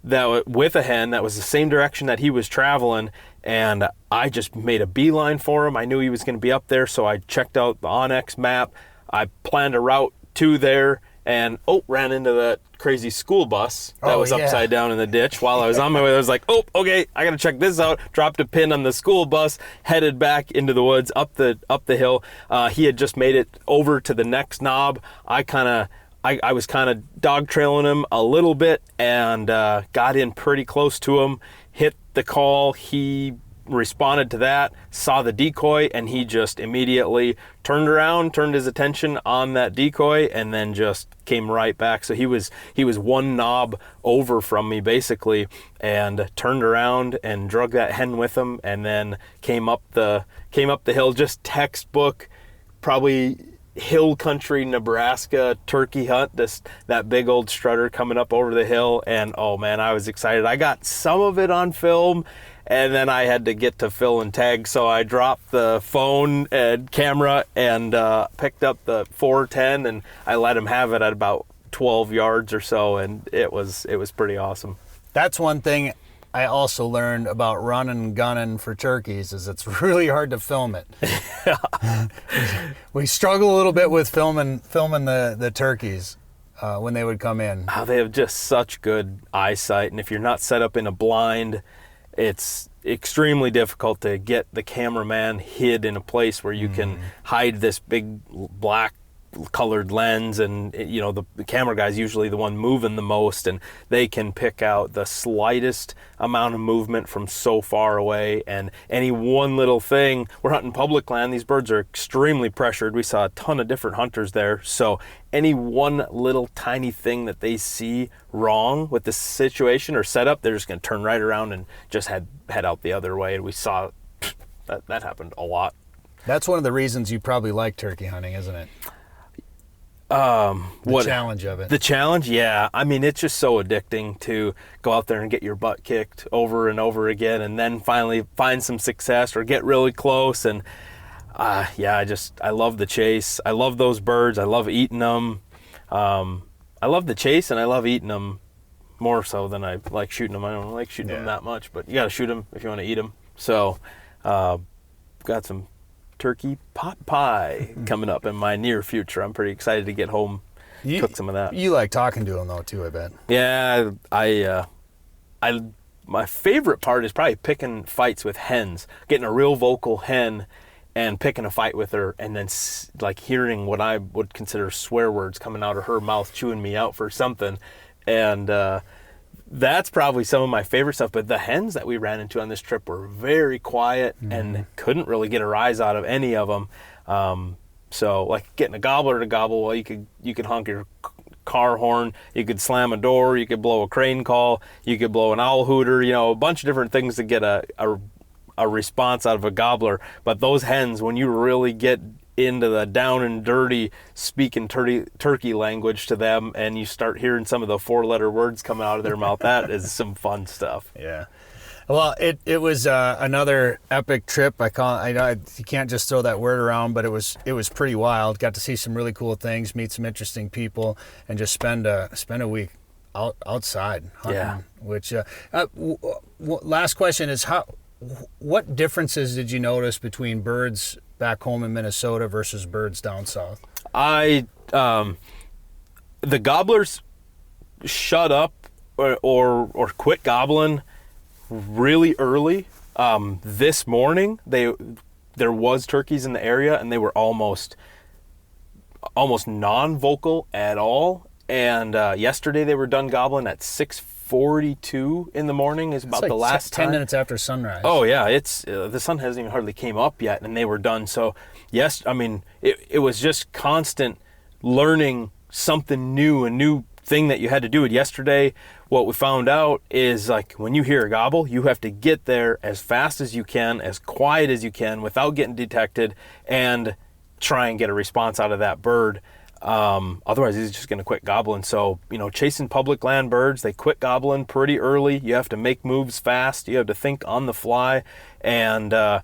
that with a hen that was the same direction that he was traveling, and I just made a beeline for him. I knew he was going to be up there, so I checked out the OnX map. I planned a route to there, and ran into that crazy school bus that was upside down in the ditch. While I was on my way, I was like, okay, I gotta check this out. Dropped a pin on the school bus, headed back into the woods up the hill. He had just made it over to the next knob. I was kind of dog trailing him a little bit, and got in pretty close to him, hit the call. He responded to that, saw the decoy, and he just immediately turned around, turned his attention on that decoy, and then just came right back. So he was one knob over from me basically, and turned around and drug that hen with him, and then came up the hill, just textbook, probably hill country Nebraska turkey hunt, that big old strutter coming up over the hill. And oh man, I was excited. I got some of it on film, and then I had to get to fill and tag, so I dropped the phone and camera and picked up the 410, and I let him have it at about 12 yards or so, and it was pretty awesome. That's one thing I also learned about running and gunning for turkeys, is it's really hard to film it. We struggle a little bit with filming the turkeys when they would come in. Oh, they have just such good eyesight, and if you're not set up in a blind, it's extremely difficult to get the cameraman hid in a place where you can hide this big black colored lens, and the camera guy's usually the one moving the most, and they can pick out the slightest amount of movement from so far away, and any one little thing. We're hunting public land, these birds are extremely pressured. We saw a ton of different hunters there, so any one little tiny thing that they see wrong with the situation or setup, they're just going to turn right around and just head out the other way. And we saw that happened a lot. That's one of the reasons you probably like turkey hunting, isn't it? The challenge of it. The challenge, yeah. I mean, it's just so addicting to go out there and get your butt kicked over and over again, and then finally find some success or get really close. And I love the chase. I love those birds. I love eating them. I love the chase, and I love eating them more so than I like shooting them. I don't like shooting them that much, but you got to shoot them if you want to eat them. So, got some turkey pot pie coming up in my near future. I'm pretty excited to get home, cook some of that. You like talking to them though too, I bet. Yeah, my favorite part is probably picking fights with hens, getting a real vocal hen and picking a fight with her, and then like hearing what I would consider swear words coming out of her mouth, chewing me out for something. And that's probably some of my favorite stuff. But the hens that we ran into on this trip were very quiet and couldn't really get a rise out of any of them. So like getting a gobbler to gobble, well, you could honk your car horn, you could slam a door, you could blow a crane call, you could blow an owl hooter, a bunch of different things to get a response out of a gobbler. But those hens, when you really get into the down and dirty speaking turkey language to them, and you start hearing some of the 4-letter words coming out of their mouth, that is some fun stuff. Yeah. Well, it was another epic trip. I know you can't just throw that word around, but it was pretty wild. Got to see some really cool things, meet some interesting people, and just spend a week outside hunting. Yeah. Which last question is, what differences did you notice between birds back home in Minnesota versus birds down south? The gobblers shut up or quit gobbling really early. This morning there was turkeys in the area, and they were almost non-vocal at all. And yesterday they were done gobbling at 6:42 in the morning. Is about the last 10 time. minutes after sunrise. Oh yeah, it's the sun hasn't even hardly came up yet, and they were done. So yes, I mean it was just constant learning something new, a new thing that you had to do. It yesterday. What we found out is, like, when you hear a gobble, you have to get there as fast as you can, as quiet as you can, without getting detected, and try and get a response out of that bird. Otherwise, he's just going to quit gobbling. So, chasing public land birds, they quit gobbling pretty early. You have to make moves fast. You have to think on the fly. And I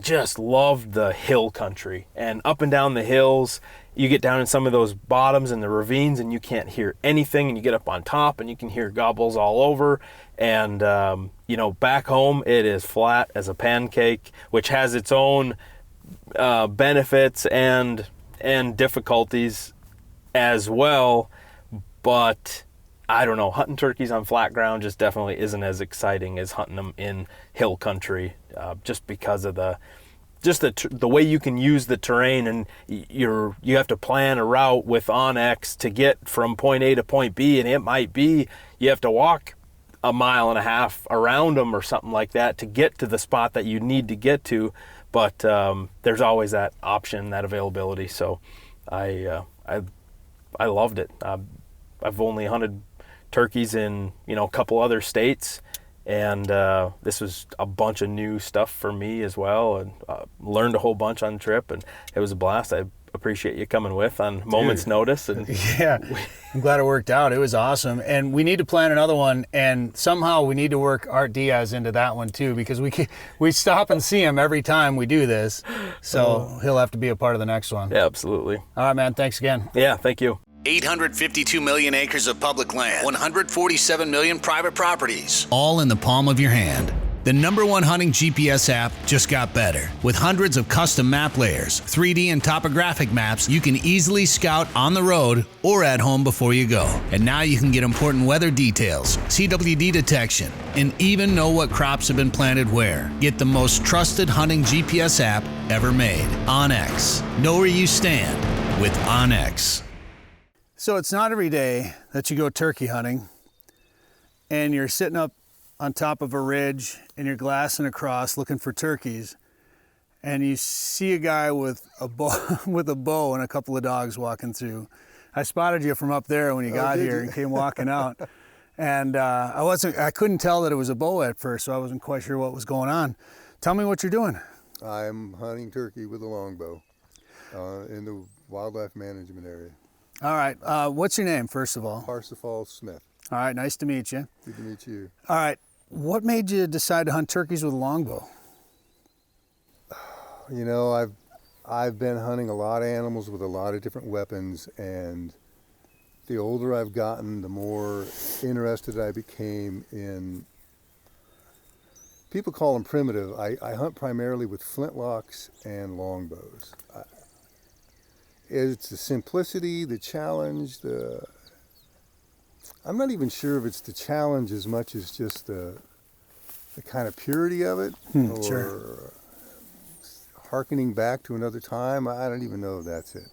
just loved the hill country. And up and down the hills, you get down in some of those bottoms and the ravines, and you can't hear anything. And you get up on top, and you can hear gobbles all over. And, back home, it is flat as a pancake, which has its own benefits and difficulties as well. But I don't know, hunting turkeys on flat ground just definitely isn't as exciting as hunting them in hill country, just because of the way you can use the terrain, and you have to plan a route with onX to get from point A to point B, and it might be you have to walk a mile and a half around them or something like that to get to the spot that you need to get to. But there's always that option, that availability. So I loved it. I've only hunted turkeys in, a couple other states, and this was a bunch of new stuff for me as well, and learned a whole bunch on the trip, and it was a blast. I appreciate you coming with on moment's notice. And yeah, I'm glad it worked out. It was awesome, and we need to plan another one, and somehow we need to work Art Diaz into that one too, because we stop and see him every time we do this, so he'll have to be a part of the next one. Yeah, absolutely. All right, man, thanks again. Yeah, thank you. 852 million acres of public land, 147 million private properties, all in the palm of your hand. The #1 hunting GPS app just got better. With hundreds of custom map layers, 3D and topographic maps, you can easily scout on the road or at home before you go. And now you can get important weather details, CWD detection, and even know what crops have been planted where. Get the most trusted hunting GPS app ever made. OnX. Know where you stand with OnX. So it's not every day that you go turkey hunting and you're sitting up on top of a ridge and you're glassing across looking for turkeys, and you see a guy with a bow and a couple of dogs walking through. I spotted you from up there when you got here and came walking out, and I couldn't tell that it was a bow at first, so I wasn't quite sure what was going on. Tell me what you're doing. I'm hunting turkey with a longbow in the wildlife management area. All right, what's your name, first of all? Parsifal Smith. All right, nice to meet you. Good to meet you. All right, what made you decide to hunt turkeys with a longbow? I've been hunting a lot of animals with a lot of different weapons, and the older I've gotten, the more interested I became in, people call them primitive. I hunt primarily with flintlocks and longbows. It's the simplicity, the challenge, I'm not even sure if it's the challenge as much as just the kind of purity of it, or sure. Hearkening back to another time. I don't even know if that's it.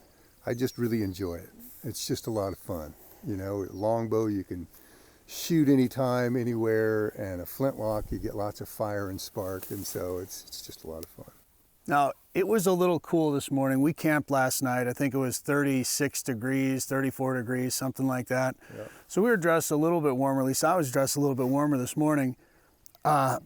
I just really enjoy it. It's just a lot of fun. Longbow, you can shoot anytime, anywhere, and a flintlock, you get lots of fire and spark, and so it's just a lot of fun. Now, it was a little cool this morning. We camped last night. I think it was 36 degrees, 34 degrees, something like that. Yeah. So we were dressed a little bit warmer. At least I was dressed a little bit warmer this morning. How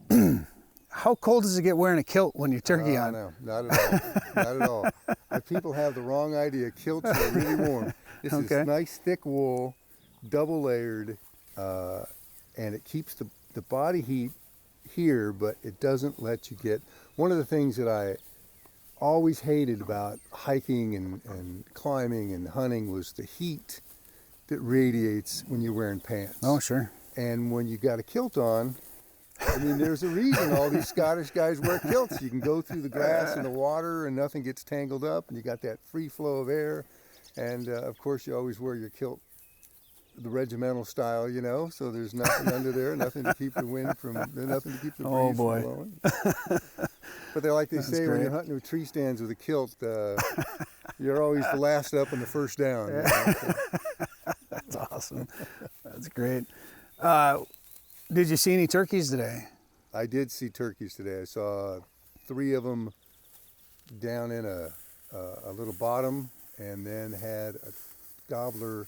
cold does it get wearing a kilt when you're turkey hunting? No, not at all. Not at all. But people have the wrong idea. Kilts are really warm. This is nice, thick wool, double layered, and it keeps the body heat here, but it doesn't let you get... One of the things that I always hated about hiking and climbing and hunting was the heat that radiates when you're wearing pants. Oh, sure. And when you got a kilt on, there's a reason all these Scottish guys wear kilts. You can go through the grass and the water and nothing gets tangled up, and you got that free flow of air. And of course, you always wear your kilt the regimental style, so there's nothing under there, nothing to keep the wind from, nothing to keep the breeze from blowing. But they say when you're hunting with tree stands with a kilt, you're always the last up and the first down. That's awesome. That's great. Did you see any turkeys today? I did see turkeys today. I saw 3 of them down in a little bottom, and then had a gobbler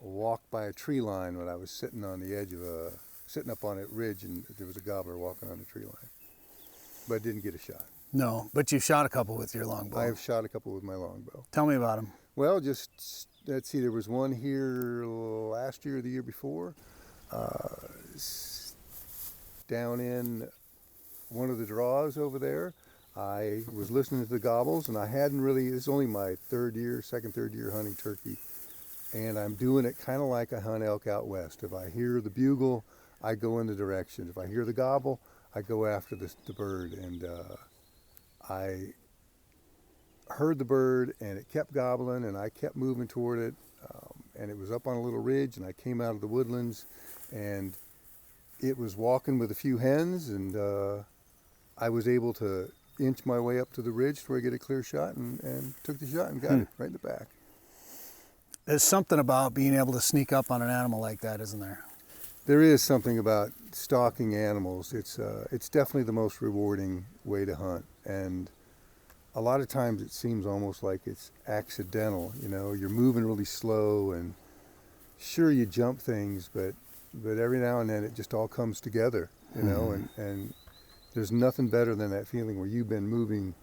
walk by a tree line when I was sitting on the edge of sitting up on a ridge, and there was a gobbler walking on the tree line. But I didn't get a shot. No, but you've shot a couple with your longbow. I have shot a couple with my longbow. Tell me about them. Well, let's see, there was one here last year or the year before, down in one of the draws over there. I was listening to the gobbles, and I hadn't really, this is only my third year hunting turkey. And I'm doing it kind of like I hunt elk out west. If I hear the bugle, I go in the direction. If I hear the gobble, I go after the bird. And I heard the bird, and it kept gobbling, and I kept moving toward it. And it was up on a little ridge, and I came out of the woodlands, and it was walking with a few hens, and I was able to inch my way up to the ridge to where I get a clear shot, and took the shot and got it right in the back. There's something about being able to sneak up on an animal like that, isn't there? there is something about stalking animals. It's definitely the most rewarding way to hunt, and a lot of times it seems almost like it's accidental. You know, you're moving really slow, and sure you jump things, but every now and then it just all comes together. You know, and there's nothing better than that feeling where you've been moving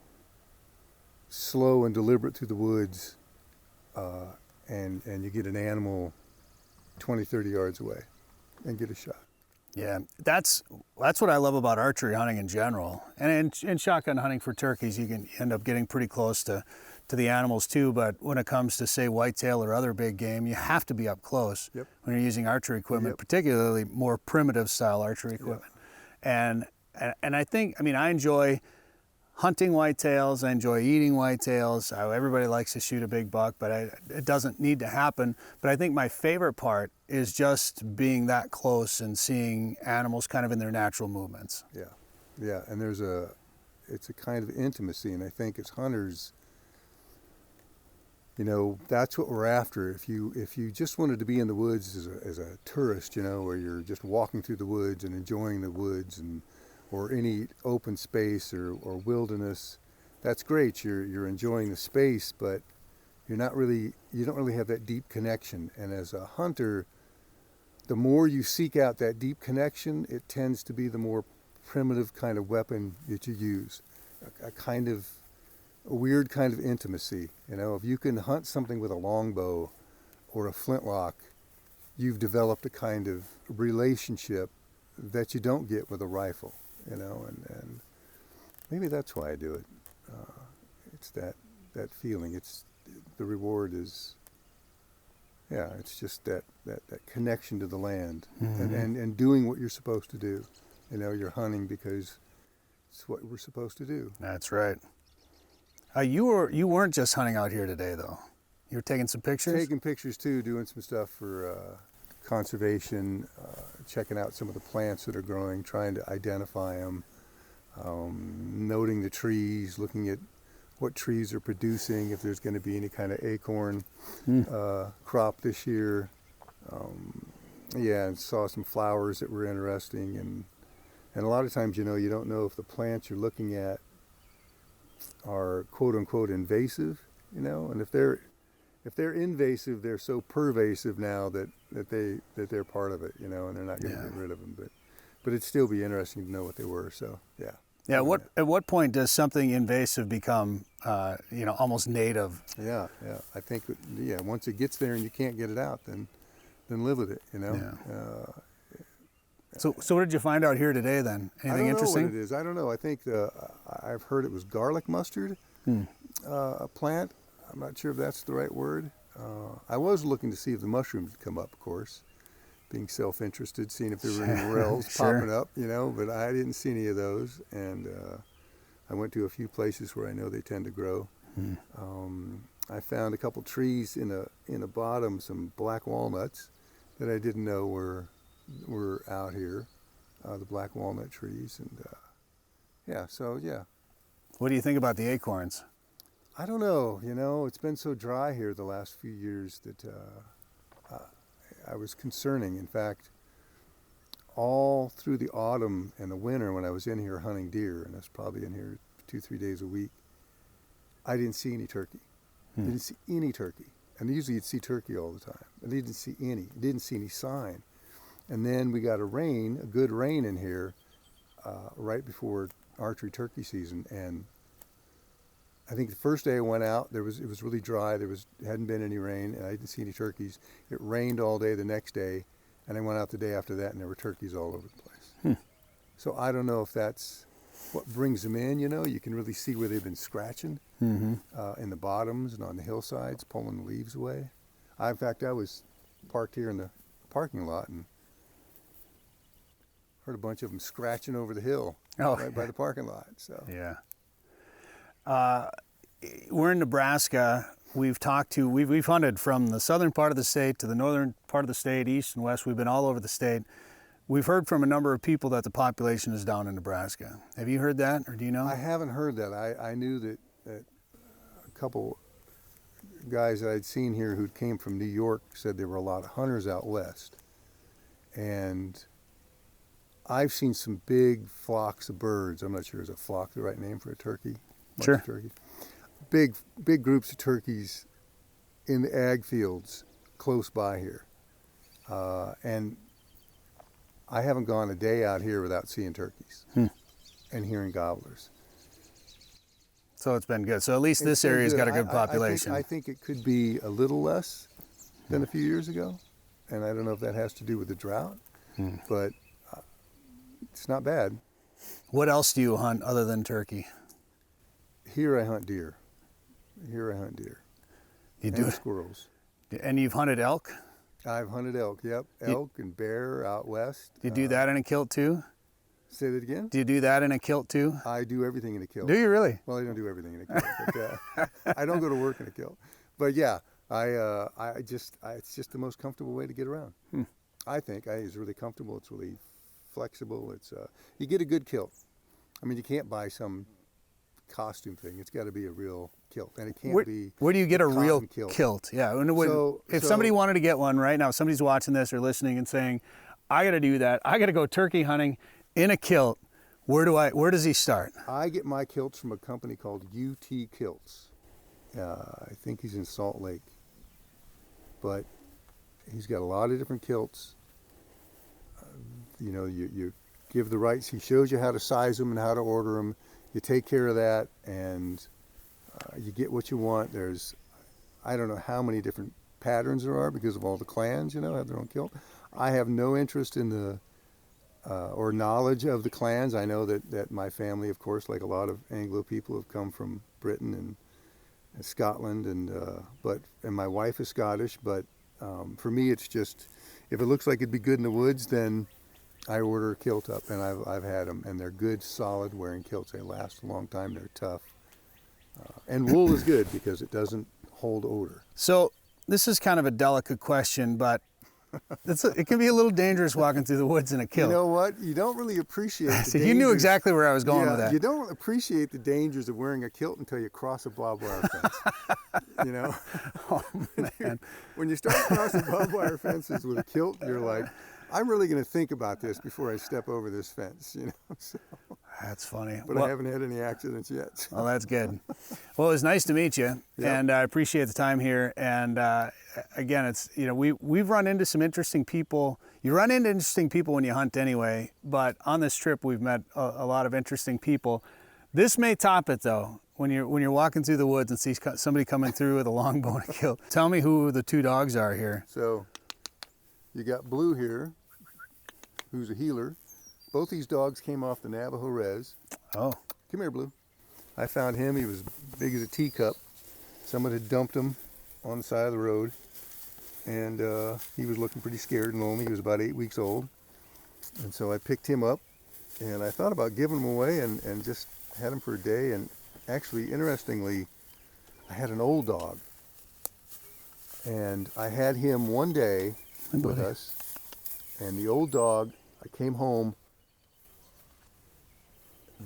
slow and deliberate through the woods, and you get an animal 20, 30 yards away and get a shot. Yeah, that's what I love about archery hunting in general, and in shotgun hunting for turkeys, you can end up getting pretty close to the animals too. But when it comes to, say, whitetail or other big game, you have to be up close when you're using archery equipment, particularly more primitive style archery equipment. And I think, I mean, I enjoy hunting whitetails, I enjoy eating whitetails. Everybody likes to shoot a big buck, but it doesn't need to happen. But I think my favorite part is just being that close and seeing animals kind of in their natural movements. Yeah, and it's a kind of intimacy, and I think as hunters, you know, that's what we're after. If you just wanted to be in the woods as a tourist, you know, where you're just walking through the woods and enjoying the woods, or any open space or wilderness, that's great. You're enjoying the space, but you don't really have that deep connection. And as a hunter, the more you seek out that deep connection, it tends to be the more primitive kind of weapon that you use, a weird kind of intimacy. You know, if you can hunt something with a longbow or a flintlock, you've developed a kind of relationship that you don't get with a rifle. You know, and maybe that's why I do it. It's that feeling. It's the reward is, it's just that connection to the land, and doing what you're supposed to do. You know, you're hunting because it's what we're supposed to do. That's right. You weren't just hunting out here today, though. You were taking some pictures? Taking pictures too, doing some stuff for conservation, checking out some of the plants that are growing, trying to identify them, noting the trees, looking at what trees are producing, if there's going to be any kind of acorn crop this year. And saw some flowers that were interesting, and a lot of times, you know, you don't know if the plants you're looking at are quote unquote invasive, you know, and if they're invasive, they're so pervasive now that they're part of it, you know, and they're not going to get rid of them. But it'd still be interesting to know what they were. So yeah. Yeah. At what point does something invasive become, almost native? Yeah. I think once it gets there and you can't get it out, then live with it. You know. Yeah. So what did you find out here today then? Anything interesting? I don't know what it is. I don't know. I think I've heard it was garlic mustard, a plant. I'm not sure if that's the right word. I was looking to see if the mushrooms would come up, of course, being self-interested, seeing if there were any morels popping up, you know, but I didn't see any of those. And I went to a few places where I know they tend to grow. I found a couple trees in the bottom, some black walnuts that I didn't know were out here, the black walnut trees. And What do you think about the acorns? I don't know. You know, it's been so dry here the last few years that I was concerning. In fact, all through the autumn and the winter when I was in here hunting deer, and I was probably in here 2-3 days a week, I didn't see any turkey. Didn't see any turkey. And usually you'd see turkey all the time. I didn't see any. Didn't see any sign. And then we got a good rain in here right before archery turkey season, and I think the first day I went out, it was really dry. Hadn't been any rain, and I didn't see any turkeys. It rained all day the next day, and I went out the day after that, and there were turkeys all over the place. So I don't know if that's what brings them in. You know, you can really see where they've been scratching in the bottoms and on the hillsides, pulling the leaves away. In fact, I was parked here in the parking lot and heard a bunch of them scratching over the hill right by the parking lot. So yeah. We're in Nebraska. We've hunted from the southern part of the state to the northern part of the state, east and west. We've been all over the state. We've heard from a number of people that the population is down in Nebraska. Have you heard that, or do you know? I haven't heard that. I knew that a couple guys that I'd seen here who came from New York said there were a lot of hunters out west. And I've seen some big flocks of birds. I'm not sure is a flock the right name for a turkey? Sure. Turkey. Big groups of turkeys in the ag fields close by here. And I haven't gone a day out here without seeing turkeys and hearing gobblers. So it's been good. So at least this area's got a good population. I think it could be a little less than a few years ago. And I don't know if that has to do with the drought, but it's not bad. What else do you hunt other than turkey? Here I hunt deer. You do and squirrels. And you've hunted elk? I've hunted elk, yep. Elk and bear out west. Do you do that in a kilt too? Say that again? Do you do that in a kilt too? I do everything in a kilt. Do you really? Well, I don't do everything in a kilt, but I don't go to work in a kilt. But yeah, it's just the most comfortable way to get around. I think it's really comfortable. It's really flexible. It's you get a good kilt. I mean, you can't buy some costume thing. It's got to be a real kilt, and it can't be. Where do you get a real kilt? Yeah. If somebody wanted to get one right now, somebody's watching this or listening and saying, "I got to do that. I got to go turkey hunting in a kilt." Where does he start? I get my kilts from a company called UT Kilts. I think he's in Salt Lake, but he's got a lot of different kilts. You give the rights. He shows you how to size them and how to order them. You take care of that, and you get what you want. There's, I don't know how many different patterns there are because of all the clans, have their own kilt. I have no interest in the or knowledge of the clans. I know that my family, of course, like a lot of Anglo people, have come from Britain and Scotland, and my wife is Scottish. But for me, it's just if it looks like it'd be good in the woods, then I order a kilt up, and I've had them, and they're good, solid wearing kilts. They last a long time. They're tough, and wool is good because it doesn't hold odor. So this is kind of a delicate question, but it can be a little dangerous walking through the woods in a kilt. You know what? You don't really appreciate the So you knew exactly where I was going with that. You don't appreciate the dangers of wearing a kilt until you cross a barbed wire fence. Oh, man. When you start crossing barbed wire fences with a kilt, you're like, I'm really going to think about this before I step over this fence, So, that's funny. But I haven't had any accidents yet. Well, that's good. Well, it was nice to meet you, and I appreciate the time here. And again, it's we've run into some interesting people. You run into interesting people when you hunt anyway, but on this trip we've met a lot of interesting people. This may top it though. When you're walking through the woods and see somebody coming through with a longbow and a kilt. Tell me who the two dogs are here. So you got Blue here, who's a healer. Both these dogs came off the Navajo Res. Oh. Come here, Blue. I found him. He was big as a teacup. Someone had dumped him on the side of the road, and he was looking pretty scared and lonely. He was about 8 weeks old. And so I picked him up, and I thought about giving him away and just had him for a day. And actually, interestingly, I had an old dog, and I had him one day with us, and the old dog, I came home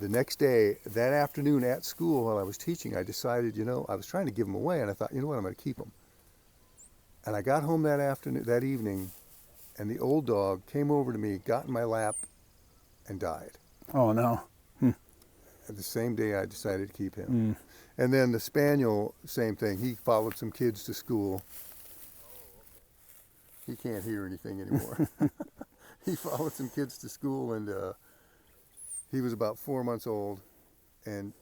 the next day, that afternoon at school while I was teaching. I decided, I was trying to give him away, and I thought, you know what, I'm going to keep him. And I got home that evening, and the old dog came over to me, got in my lap, and died. Oh, no. The same day I decided to keep him. And then the spaniel, same thing. He followed some kids to school. He can't hear anything anymore. He followed some kids to school, and he was about 4 months old, and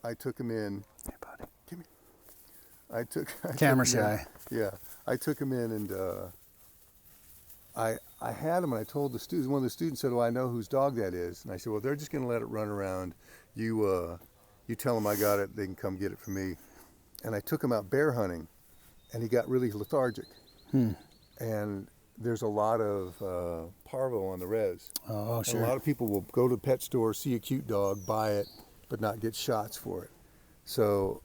I took him in. Hey, buddy. Come here. I took Camera him in. shy. Yeah, I took him in, and I had him, and I told the students. One of the students said, "Well, I know whose dog that is," and I said, "Well, they're just going to let it run around. You tell them I got it. They can come get it from me." And I took him out bear hunting, and he got really lethargic. And there's a lot of parvo on the res. Oh, sure. And a lot of people will go to the pet store, see a cute dog, buy it, but not get shots for it. So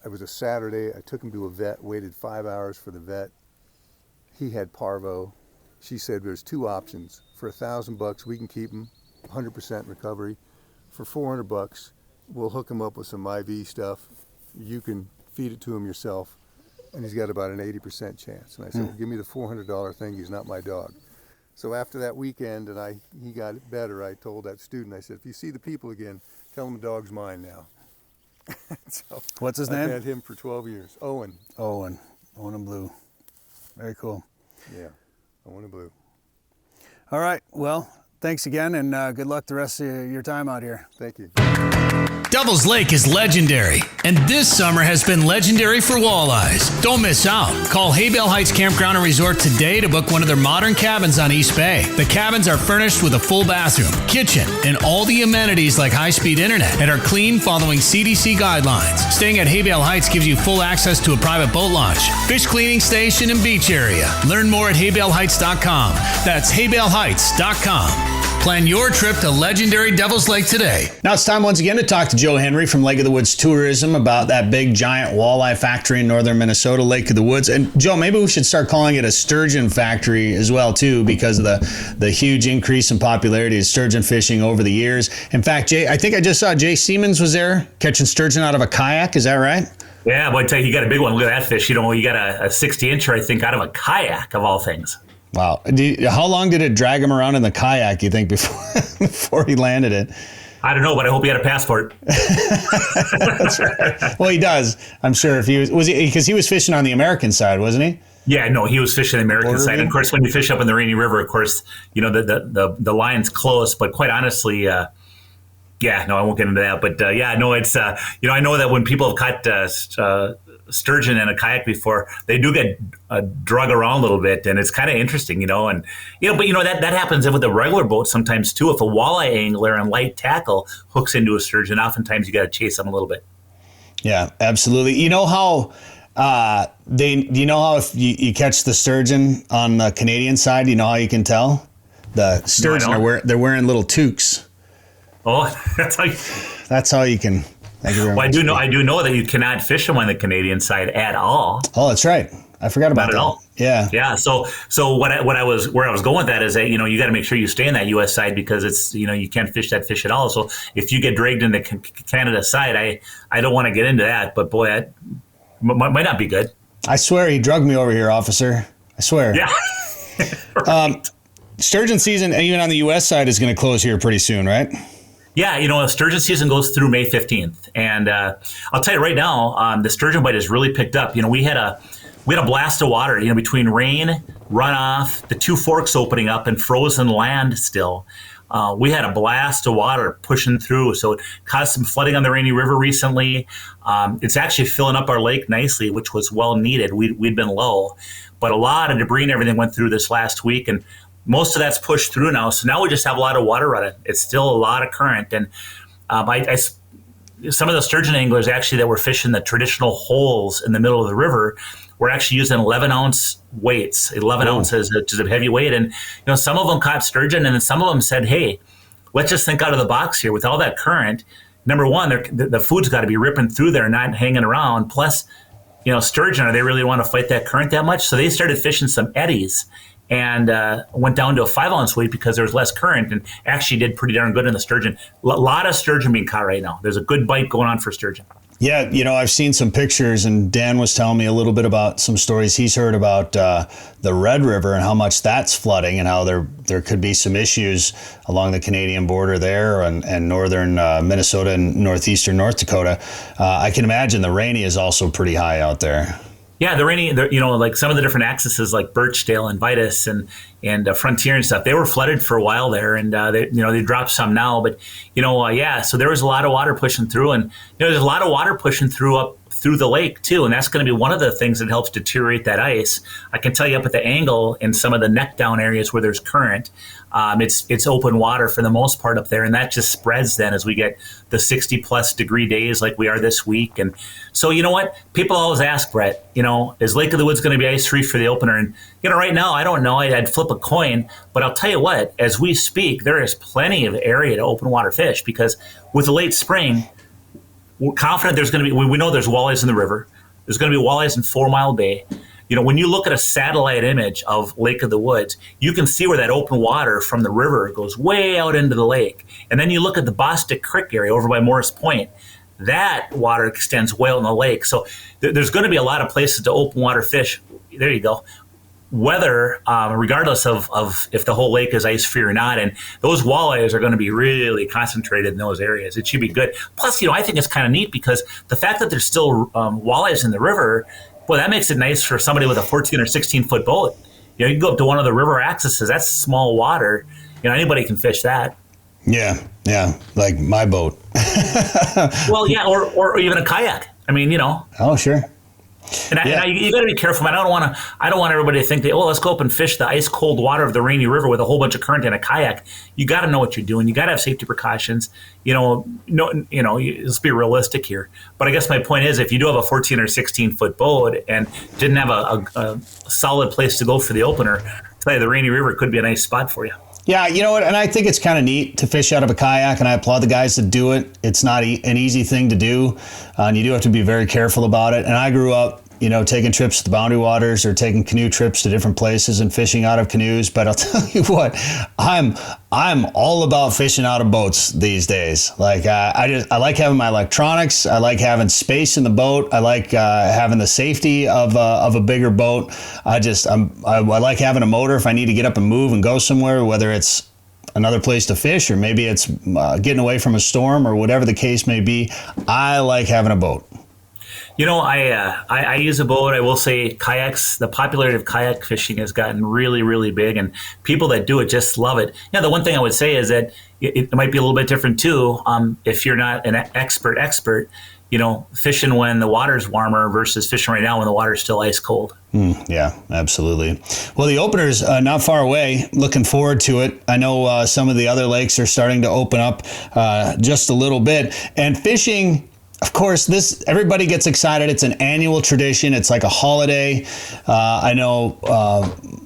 it was a Saturday. I took him to a vet, waited 5 hours for the vet. He had parvo. She said there's two options. For $1,000, we can keep him, 100% recovery. For $400, we'll hook him up with some IV stuff. You can feed it to him yourself, and he's got about an 80% chance. And I said, well, give me the $400 thing. He's not my dog. So after that weekend, and he got it better, I told that student, I said, if you see the people again, tell them the dog's mine now. So what's his name? I've had him for 12 years. Owen and Blue. Very cool. Yeah, Owen and Blue. All right, well, thanks again, and good luck the rest of your time out here. Thank you. Devil's Lake is legendary, and this summer has been legendary for walleyes. Don't miss out. Call Haybale Heights Campground and Resort today to book one of their modern cabins on East Bay. The cabins are furnished with a full bathroom, kitchen, and all the amenities like high-speed internet and are clean following CDC guidelines. Staying at Haybale Heights gives you full access to a private boat launch, fish cleaning station, and beach area. Learn more at haybaleheights.com. That's haybaleheights.com. Plan your trip to legendary Devil's Lake today. Now it's time once again to talk to Joe Henry from Lake of the Woods Tourism about that big giant walleye factory in northern Minnesota, Lake of the Woods. And Joe, maybe we should start calling it a sturgeon factory as well too, because of the huge increase in popularity of sturgeon fishing over the years. In fact, I think I just saw Jay Siemens was there catching sturgeon out of a kayak. Is that right? Yeah, boy, I tell you, you got a big one. Look at that fish. You got a 60-incher, I think, out of a kayak of all things. Wow. How long did it drag him around in the kayak, you think, before he landed it? I don't know, but I hope he had a passport. That's right. Well, he does, I'm sure. If he was he because he was fishing on the American side, wasn't he? Yeah, no, he was fishing the American Border side. view? And of course, when you fish up in the Rainy River, of course, the line's close. But quite honestly, I won't get into that. But it's I know that when people have caught sturgeon in a kayak before, they do get drug around a little bit, and it's kind of interesting, but that happens with a regular boat sometimes too. If a walleye angler and light tackle hooks into a sturgeon, oftentimes you got to chase them a little bit. Yeah, absolutely. You know how if you catch the sturgeon on the Canadian side, you know how you can tell? The sturgeon they're wearing little toques. Oh, that's how you can. Thank you very much. I do know that you cannot fish them on the Canadian side at all. Oh, that's right. I forgot about that. Not at all. Yeah. Yeah. So where I was going with that is that, you got to make sure you stay in that U.S. side, because it's, you can't fish that fish at all. So if you get dragged into Canada side, I don't want to get into that, but boy, that might not be good. I swear he drugged me over here, officer. I swear. Yeah. Right. Sturgeon season, even on the U.S. side, is going to close here pretty soon, right? Yeah, sturgeon season goes through May 15th. And I'll tell you right now, the sturgeon bite has really picked up. We had a blast of water, between rain, runoff, the two forks opening up, and frozen land still. We had a blast of water pushing through. So it caused some flooding on the Rainy River recently. It's actually filling up our lake nicely, which was well needed. We'd been low. But a lot of debris and everything went through this last week, and most of that's pushed through now. So now we just have a lot of water running. It's still a lot of current. And some of the sturgeon anglers actually that were fishing the traditional holes in the middle of the river were actually using 11-ounce weights, 11 ounces, which is a heavy weight. And, some of them caught sturgeon, and then some of them said, hey, let's just think out of the box here. With all that current, number one, the food's got to be ripping through there, not hanging around. Plus, sturgeon, do they really want to fight that current that much? So they started fishing some eddies and went down to a 5-ounce weight because there was less current, and actually did pretty darn good in the sturgeon. A lot of sturgeon being caught right now. There's a good bite going on for sturgeon. Yeah, I've seen some pictures, and Dan was telling me a little bit about some stories he's heard about the Red River and how much that's flooding, and how there could be some issues along the Canadian border there and northern Minnesota and northeastern North Dakota. I can imagine the Rainy is also pretty high out there. Yeah, the Rainy, like some of the different accesses like Birchdale and Vitus and Frontier and stuff, they were flooded for a while there, and they dropped some now. But so there was a lot of water pushing through, and there's a lot of water pushing through up through the lake too, and that's going to be one of the things that helps deteriorate that ice. I can tell you up at the angle in some of the neck down areas where there's current, it's open water for the most part up there, and that just spreads then as we get the 60+ degree days like we are this week. And so you know what, people always ask, Brett, is Lake of the Woods going to be ice free for the opener? And right now I don't know. I'd flip a coin, but I'll tell you what, as we speak, there is plenty of area to open water fish, because with the late spring, we're confident there's going to be, we know there's walleyes in the river. There's going to be walleyes in 4 Mile Bay. When you look at a satellite image of Lake of the Woods, you can see where that open water from the river goes way out into the lake. And then you look at the Bostic Creek area over by Morris Point. That water extends way out in the lake. So there's going to be a lot of places to open water fish. There you go. weather, regardless of if the whole lake is ice-free or not. And those walleyes are going to be really concentrated in those areas. It should be good. Plus, I think it's kind of neat because the fact that there's still walleyes in the river, boy, that makes it nice for somebody with a 14 or 16-foot boat. You can go up to one of the river accesses. That's small water. Anybody can fish that. Yeah, like my boat. Well, yeah, or even a kayak. Oh, sure. And you got to be careful. I don't want everybody to think that, let's go up and fish the ice cold water of the Rainy River with a whole bunch of current in a kayak. You got to know what you're doing. You got to have safety precautions. Let's be realistic here. But I guess my point is, if you do have a 14 or 16 foot boat and didn't have a solid place to go for the opener, tell you the Rainy River could be a nice spot for you. Yeah, you know what? And I think it's kind of neat to fish out of a kayak, and I applaud the guys that do it. It's not an easy thing to do, and you do have to be very careful about it. And I grew up, taking trips to the Boundary Waters or taking canoe trips to different places and fishing out of canoes. But I'll tell you what, I'm all about fishing out of boats these days. Like I like having my electronics. I like having space in the boat. I like having the safety of a bigger boat. I like having a motor if I need to get up and move and go somewhere, whether it's another place to fish or maybe it's getting away from a storm or whatever the case may be. I like having a boat. I use a boat. I will say kayaks, the popularity of kayak fishing has gotten really, really big, and people that do it just love it. The one thing I would say is that it might be a little bit different too. If you're not an expert, fishing when the water's warmer versus fishing right now when the water's still ice cold. Yeah, absolutely. Well, the opener's not far away. Looking forward to it. I know some of the other lakes are starting to open up just a little bit, and fishing. Of course, everybody gets excited. It's an annual tradition. It's like a holiday. I know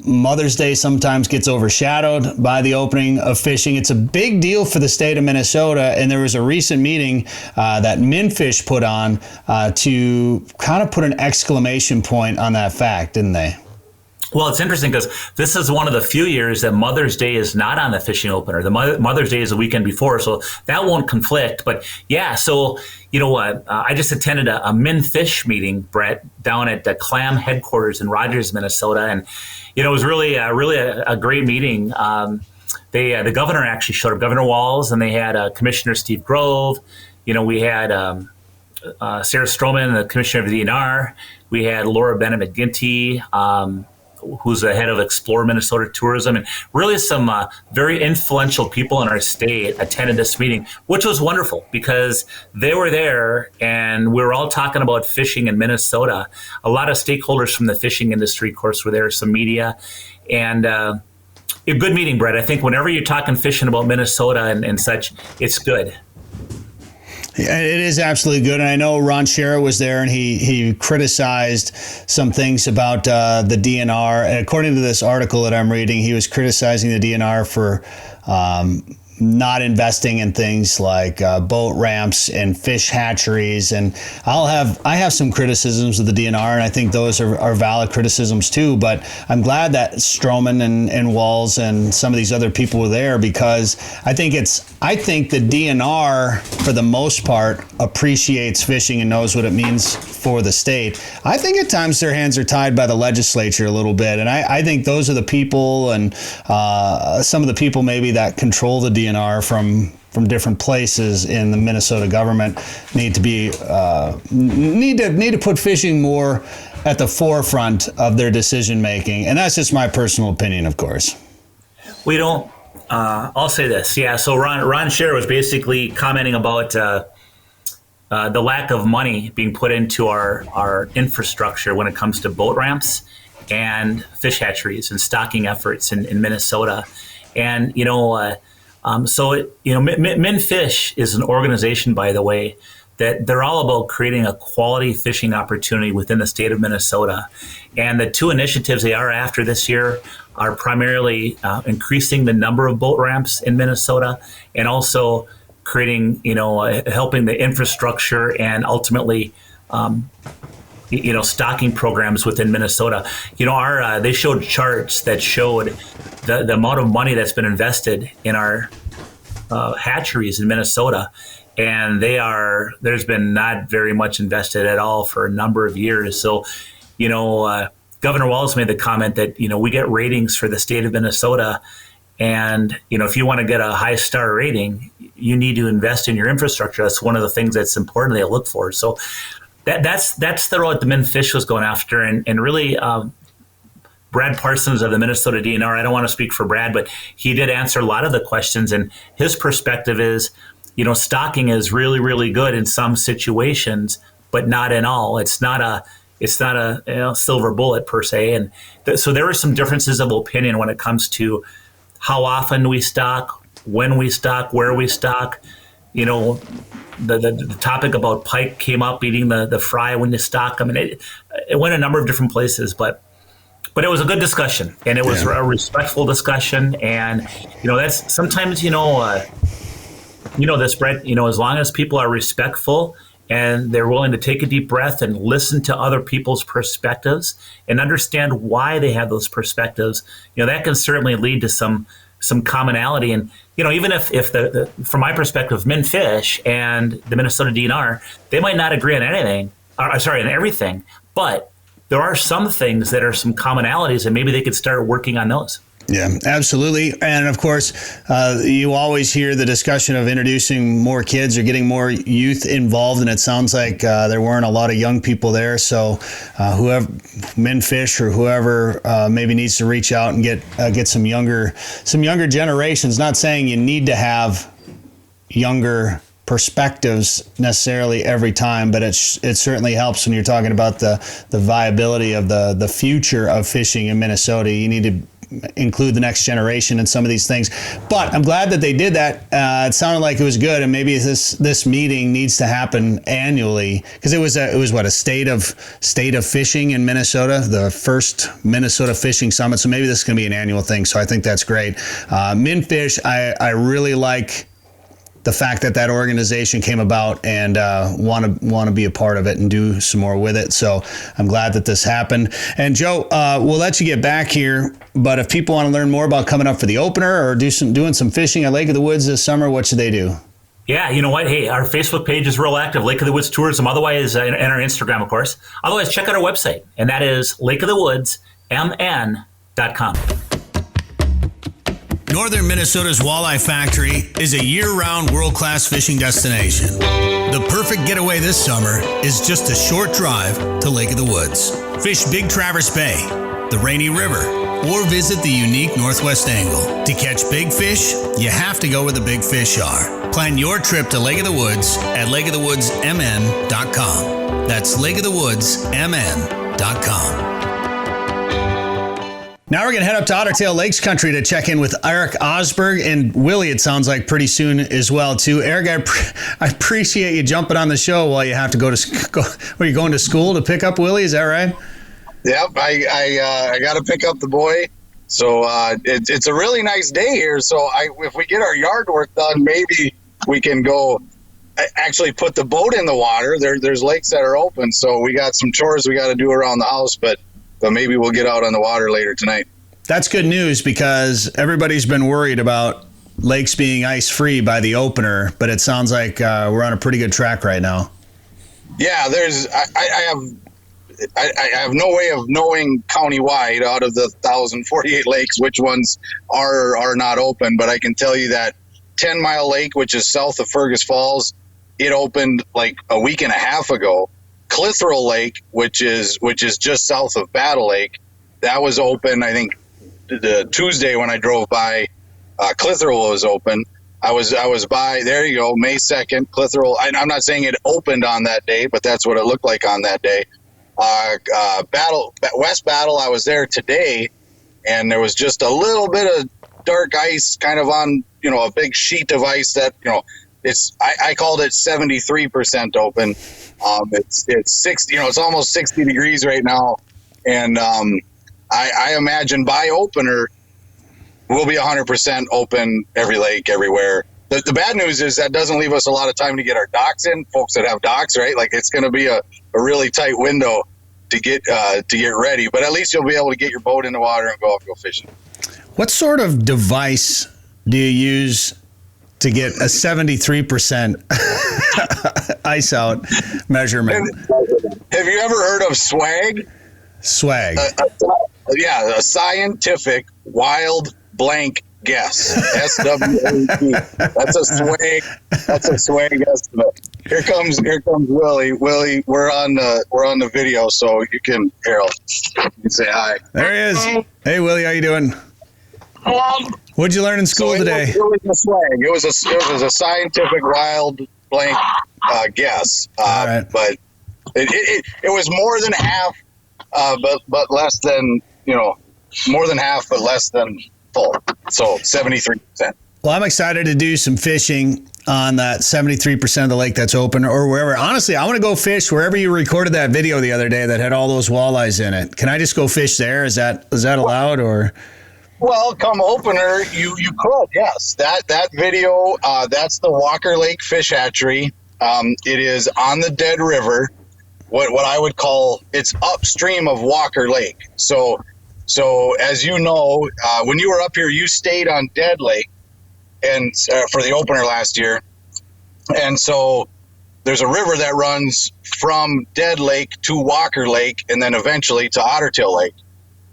Mother's Day sometimes gets overshadowed by the opening of fishing. It's a big deal for the state of Minnesota, and there was a recent meeting that MinFish put on to kind of put an exclamation point on that fact, didn't they? Well, it's interesting because this is one of the few years that Mother's Day is not on the fishing opener. The Mother's Day is the weekend before, so that won't conflict. But yeah, so you know what? I just attended a MinFish meeting, Brett, down at the Clam headquarters in Rogers, Minnesota, and it was really a great meeting. The governor actually showed up, Governor Walz, and they had Commissioner Steve Grove. We had Sarah Stroman, the commissioner of the DNR. We had Laura Bennett-McGinty, who's the head of Explore Minnesota Tourism, and really some very influential people in our state attended this meeting, which was wonderful because they were there and we were all talking about fishing in Minnesota. A lot of stakeholders from the fishing industry, of course, were there, some media, and a good meeting, Brett. I think whenever you're talking fishing about Minnesota and such, it's good. Yeah, it is absolutely good. And I know Ron Schera was there and he criticized some things about the DNR. And according to this article that I'm reading, he was criticizing the DNR for not investing in things like boat ramps and fish hatcheries. And I have some criticisms of the DNR, and I think those are valid criticisms too. But I'm glad that Stroman and Walz and some of these other people were there because I think the DNR, for the most part, appreciates fishing and knows what it means for the state. I think at times their hands are tied by the legislature a little bit, and I think those are the people and some of the people maybe that control the DNR from different places in the Minnesota government need to put fishing more at the forefront of their decision making, and that's just my personal opinion, of course. We don't. I'll say this. Yeah. So Ron Schera was basically commenting about the lack of money being put into our infrastructure when it comes to boat ramps and fish hatcheries and stocking efforts in Minnesota, and MinFish is an organization, by the way, that they're all about creating a quality fishing opportunity within the state of Minnesota. And the two initiatives they are after this year are primarily increasing the number of boat ramps in Minnesota and also creating, helping the infrastructure and ultimately, stocking programs within Minnesota. They showed charts that showed the amount of money that's been invested in our hatcheries in Minnesota, and there's been not very much invested at all for a number of years. So, Governor Walz made the comment that, we get ratings for the state of Minnesota. And, if you want to get a high star rating, you need to invest in your infrastructure. That's one of the things that's important they look for. So that's the road the MnFish was going after. And really, Brad Parsons of the Minnesota DNR, I don't want to speak for Brad, but he did answer a lot of the questions. And his perspective is, stocking is really, really good in some situations, but not in all. It's not a silver bullet per se. And so there are some differences of opinion when it comes to how often we stock, when we stock, where we stock. The topic about pike came up, eating the fry when you stock. I mean, it went a number of different places, but it was a good discussion, and it was a respectful discussion. And that's sometimes this, Brett. As long as people are respectful and they're willing to take a deep breath and listen to other people's perspectives and understand why they have those perspectives, that can certainly lead to some commonality. And, even if from my perspective, MnFish and the Minnesota DNR, they might not agree on anything, on everything, but there are some things that are some commonalities, and maybe they could start working on those. Yeah, absolutely. And of course, you always hear the discussion of introducing more kids or getting more youth involved. And it sounds like there weren't a lot of young people there. So whoever, MnFish or whoever maybe needs to reach out and get some younger generations. Not saying you need to have younger perspectives necessarily every time, but it certainly helps when you're talking about the viability of the future of fishing in Minnesota. You need to include the next generation in some of these things. But I'm glad that they did that. It sounded like it was good, and maybe this meeting needs to happen annually, because it was a state of fishing in Minnesota, the first Minnesota Fishing Summit. So maybe this is going to be an annual thing. So I think that's great. MnFish, I really like the fact that organization came about and want to be a part of it and do some more with it. So I'm glad that this happened. And Joe, we'll let you get back here, but if people want to learn more about coming up for the opener or doing some fishing at Lake of the Woods this summer, what should they do? Yeah, you know what? Hey, our Facebook page is real active, Lake of the Woods Tourism, otherwise, and our Instagram, of course. Otherwise, check out our website, and that is lakeofthewoodsmn.com. Northern Minnesota's Walleye Factory is a year-round world-class fishing destination. The perfect getaway this summer is just a short drive to Lake of the Woods. Fish Big Traverse Bay, the Rainy River, or visit the unique Northwest Angle. To catch big fish, you have to go where the big fish are. Plan your trip to Lake of the Woods at lakeofthewoodsmn.com. That's lakeofthewoodsmn.com. Now we're going to head up to Otter Tail Lakes Country to check in with Erik Osberg and Willie, it sounds like, pretty soon as well, too. Erik, I appreciate you jumping on the show while you have to are you going to school to pick up Willie? Is that right? Yep, I got to pick up the boy. So it's a really nice day here. So if we get our yard work done, maybe we can go actually put the boat in the water. There's lakes that are open. So we got some chores we got to do around the house, but maybe we'll get out on the water later tonight. That's good news, because everybody's been worried about lakes being ice-free by the opener, but it sounds like we're on a pretty good track right now. Yeah, I have no way of knowing countywide out of the 1,048 lakes which ones are or are not open, but I can tell you that 10 Mile Lake, which is south of Fergus Falls, it opened like a week and a half ago. Clitheroe Lake, which is just south of Battle Lake, that was open, I think, the Tuesday when I drove by. Clitheroe was open. I was by, there you go, May 2nd, Clitheroe. I'm not saying it opened on that day, but that's what it looked like on that day. West Battle, I was there today, and there was just a little bit of dark ice kind of on, a big sheet of ice that, I called it 73% open. It's 60, it's almost 60 degrees right now. And I imagine by opener, we'll be 100% open every lake, everywhere. The bad news is that doesn't leave us a lot of time to get our docks in, folks that have docks, right? Like, it's going to be a really tight window to get ready. But at least you'll be able to get your boat in the water and go fishing. What sort of device do you use to get a 73% ice out measurement? Have you ever heard of swag? Swag. A scientific wild blank guess. SWAG. That's a swag estimate. Here comes Willie. Willie, we're on the video, so you can, Harold, you can say hi. There he is. Hey Willie, how you doing? What'd you learn in school today? It was a swag. It was a scientific wild blank guess. All right. But it was more than half, but less than, more than half, but less than full. So 73%. Well, I'm excited to do some fishing on that 73% of the lake that's open or wherever. Honestly, I want to go fish wherever you recorded that video the other day that had all those walleyes in it. Can I just go fish there? Is that allowed or? Well, come opener, you could, yes. That video, that's the Walker Lake Fish Hatchery. It is on the Dead River, what I would call, it's upstream of Walker Lake. So as you know, when you were up here, you stayed on Dead Lake and for the opener last year. And so there's a river that runs from Dead Lake to Walker Lake and then eventually to Ottertail Lake.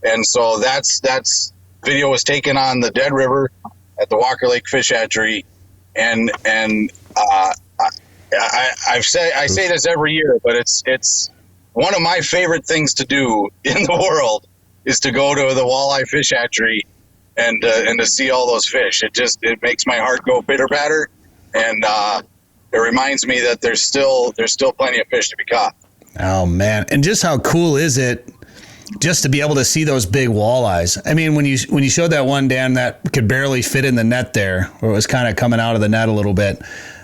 And so that's video was taken on the Dead River at the Walker Lake Fish Hatchery. And I say this every year, but it's one of my favorite things to do in the world is to go to the walleye fish hatchery and to see all those fish. It makes my heart go bitter batter, and it reminds me that there's still plenty of fish to be caught. Oh man! And just how cool is it just to be able to see those big walleyes? I mean, when you showed that one, Dan, that could barely fit in the net there, or it was kind of coming out of the net a little bit.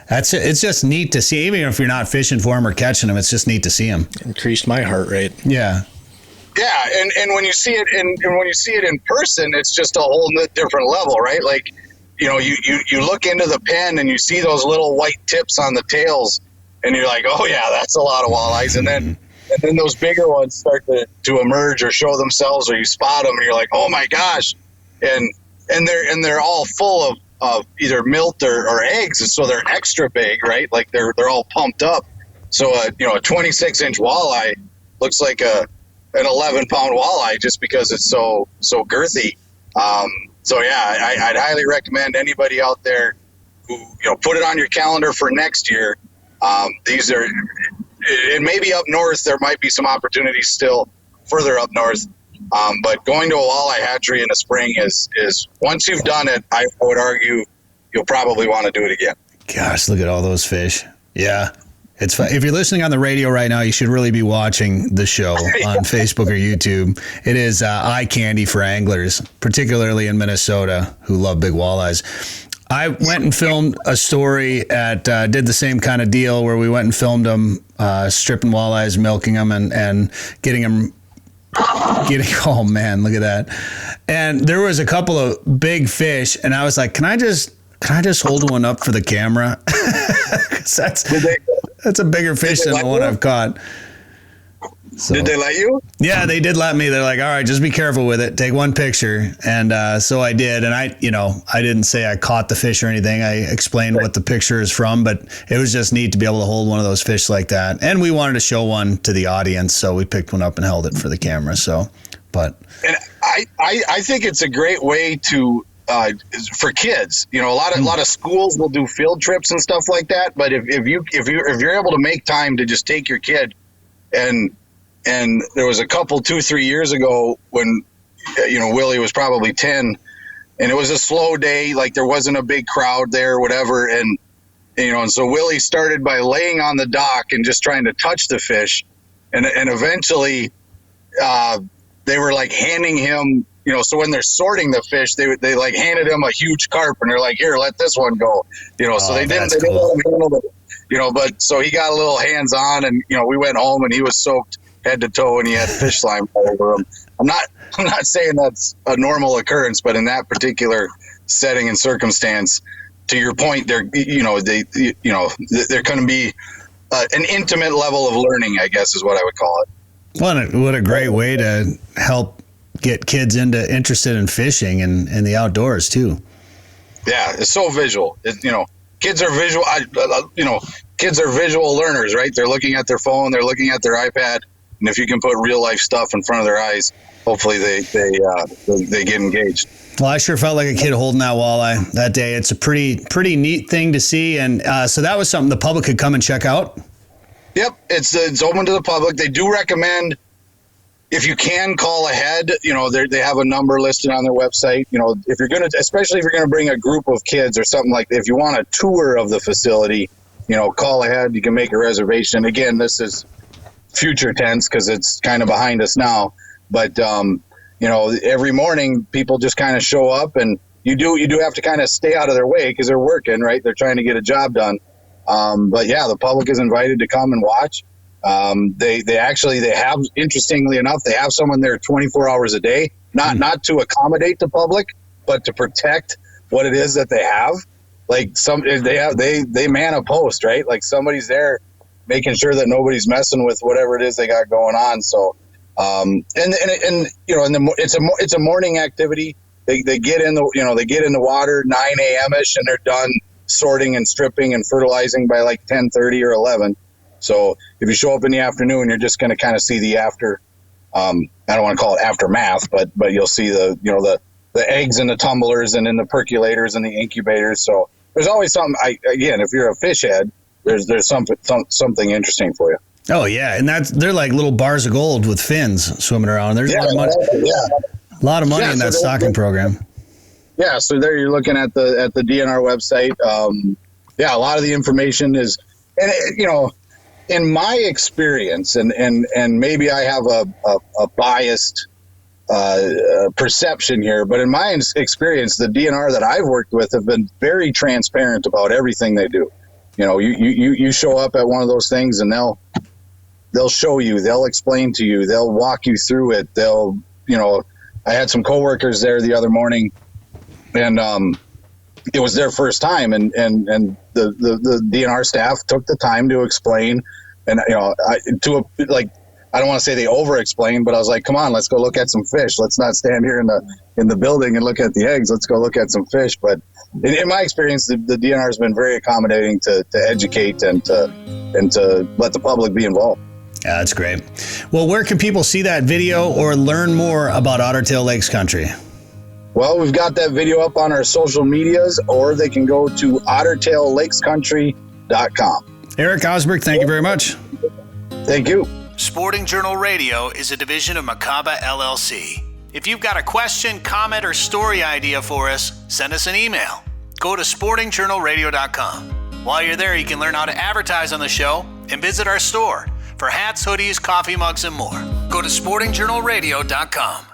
It's just neat to see, even if you're not fishing for them or catching them. It's just neat to see them. Increased my heart rate. Yeah. Yeah, and when you see it in person, it's just a whole different level, right? Like, you look into the pen and you see those little white tips on the tails, and you're like, oh yeah, that's a lot of walleyes. And then those bigger ones start to emerge or show themselves, or you spot them, and you're like, oh my gosh, and they're all full of either milt or eggs, and so they're extra big, right? Like they're all pumped up. So a 26-inch walleye looks like an 11-pound walleye just because it's so girthy. So yeah, I'd highly recommend anybody out there who put it on your calendar for next year. These are, it may be up north. There might be some opportunities still further up north. But going to a walleye hatchery in the spring is once you've done it, I would argue you'll probably want to do it again. Gosh, look at all those fish. Yeah. It's fun. If you're listening on the radio right now, you should really be watching the show on Facebook or YouTube. It is eye candy for anglers, particularly in Minnesota, who love big walleyes. I went and filmed a story did the same kind of deal where we went and filmed them stripping walleyes, milking them, and getting them. Oh man, look at that! And there was a couple of big fish, and I was like, "Can I just hold one up for the camera?" That's a bigger fish than the one I've caught. So, did they let you? Yeah, they did let me. They're like, all right, just be careful with it. Take one picture. And so I did. And I didn't say I caught the fish or anything. I explained what the picture is from, but it was just neat to be able to hold one of those fish like that. And we wanted to show one to the audience, so we picked one up and held it for the camera. So, but. And I think it's a great way to, for kids, a lot of schools will do field trips and stuff like that. But if you're able to make time to just take your kid, and there was a couple 2-3 years ago when Willie was probably 10, and it was a slow day, like there wasn't a big crowd there or whatever, and so Willie started by laying on the dock and just trying to touch the fish, and eventually they were like handing him. So when they're sorting the fish, they like handed him a huge carp, and they're like, "Here, let this one go." So they didn't let him handle it. But so he got a little hands on, and we went home, and he was soaked head to toe, and he had fish slime all over him. I'm not saying that's a normal occurrence, but in that particular setting and circumstance, to your point, they're going to be an intimate level of learning, I guess, is what I would call it. What a great way to help get kids interested in fishing and the outdoors too. Yeah, it's so visual. Kids are visual. Kids are visual learners, right? They're looking at their phone, they're looking at their iPad, And if you can put real life stuff in front of their eyes, hopefully they get engaged. Well, I sure felt like a kid holding that walleye that day. It's a pretty neat thing to see. And so that was something the public could come and check out. Yep. It's open to the public. They do recommend, if you can, call ahead. You know, they have a number listed on their website. You know, especially if you're going to bring a group of kids or something like that, if you want a tour of the facility, you know, call ahead. You can make a reservation. Again, this is future tense because it's kind of behind us now. But, you know, every morning people just kind of show up, and you do have to kind of stay out of their way because they're working, right? They're trying to get a job done. But yeah, the public is invited to come and watch. They have, interestingly enough, they have someone there 24 hours a day, not to accommodate the public, but to protect what it is that they have. Like they man a post, right? Like somebody's there making sure that nobody's messing with whatever it is they got going on. So, it's a morning activity. They get in the water 9 a.m. ish, and they're done sorting and stripping and fertilizing by like 10:30 or 11. So if you show up in the afternoon, you're just going to kind of see the after. I don't want to call it aftermath, but you'll see the eggs in the tumblers and in the percolators and the incubators. So there's always something. Again, if you're a fish head, there's something interesting for you. Oh yeah, and they're like little bars of gold with fins swimming around. There's a lot of money. A lot of money in that stocking program. Yeah, so there you're looking at the DNR website. A lot of the information is, and you know, in my experience, and maybe I have a biased perception here, but in my experience, the DNR that I've worked with have been very transparent about everything they do. You know, you show up at one of those things, and they'll show you, they'll explain to you, they'll walk you through it. I had some coworkers there the other morning, and it was their first time, and the DNR staff took the time to explain, and I don't want to say they over-explained, but I was like, come on, let's go look at some fish. Let's not stand here in the building and look at the eggs. Let's go look at some fish. But in my experience, the DNR has been very accommodating to educate and to let the public be involved. Yeah, that's great. Well, where can people see that video or learn more about Ottertail Lakes Country? Well, we've got that video up on our social medias, or they can go to OttertailLakesCountry.com. Erik Osberg, thank you very much. Thank you. Sporting Journal Radio is a division of Macaba LLC. If you've got a question, comment, or story idea for us, send us an email. Go to sportingjournalradio.com. While you're there, you can learn how to advertise on the show and visit our store for hats, hoodies, coffee mugs, and more. Go to sportingjournalradio.com.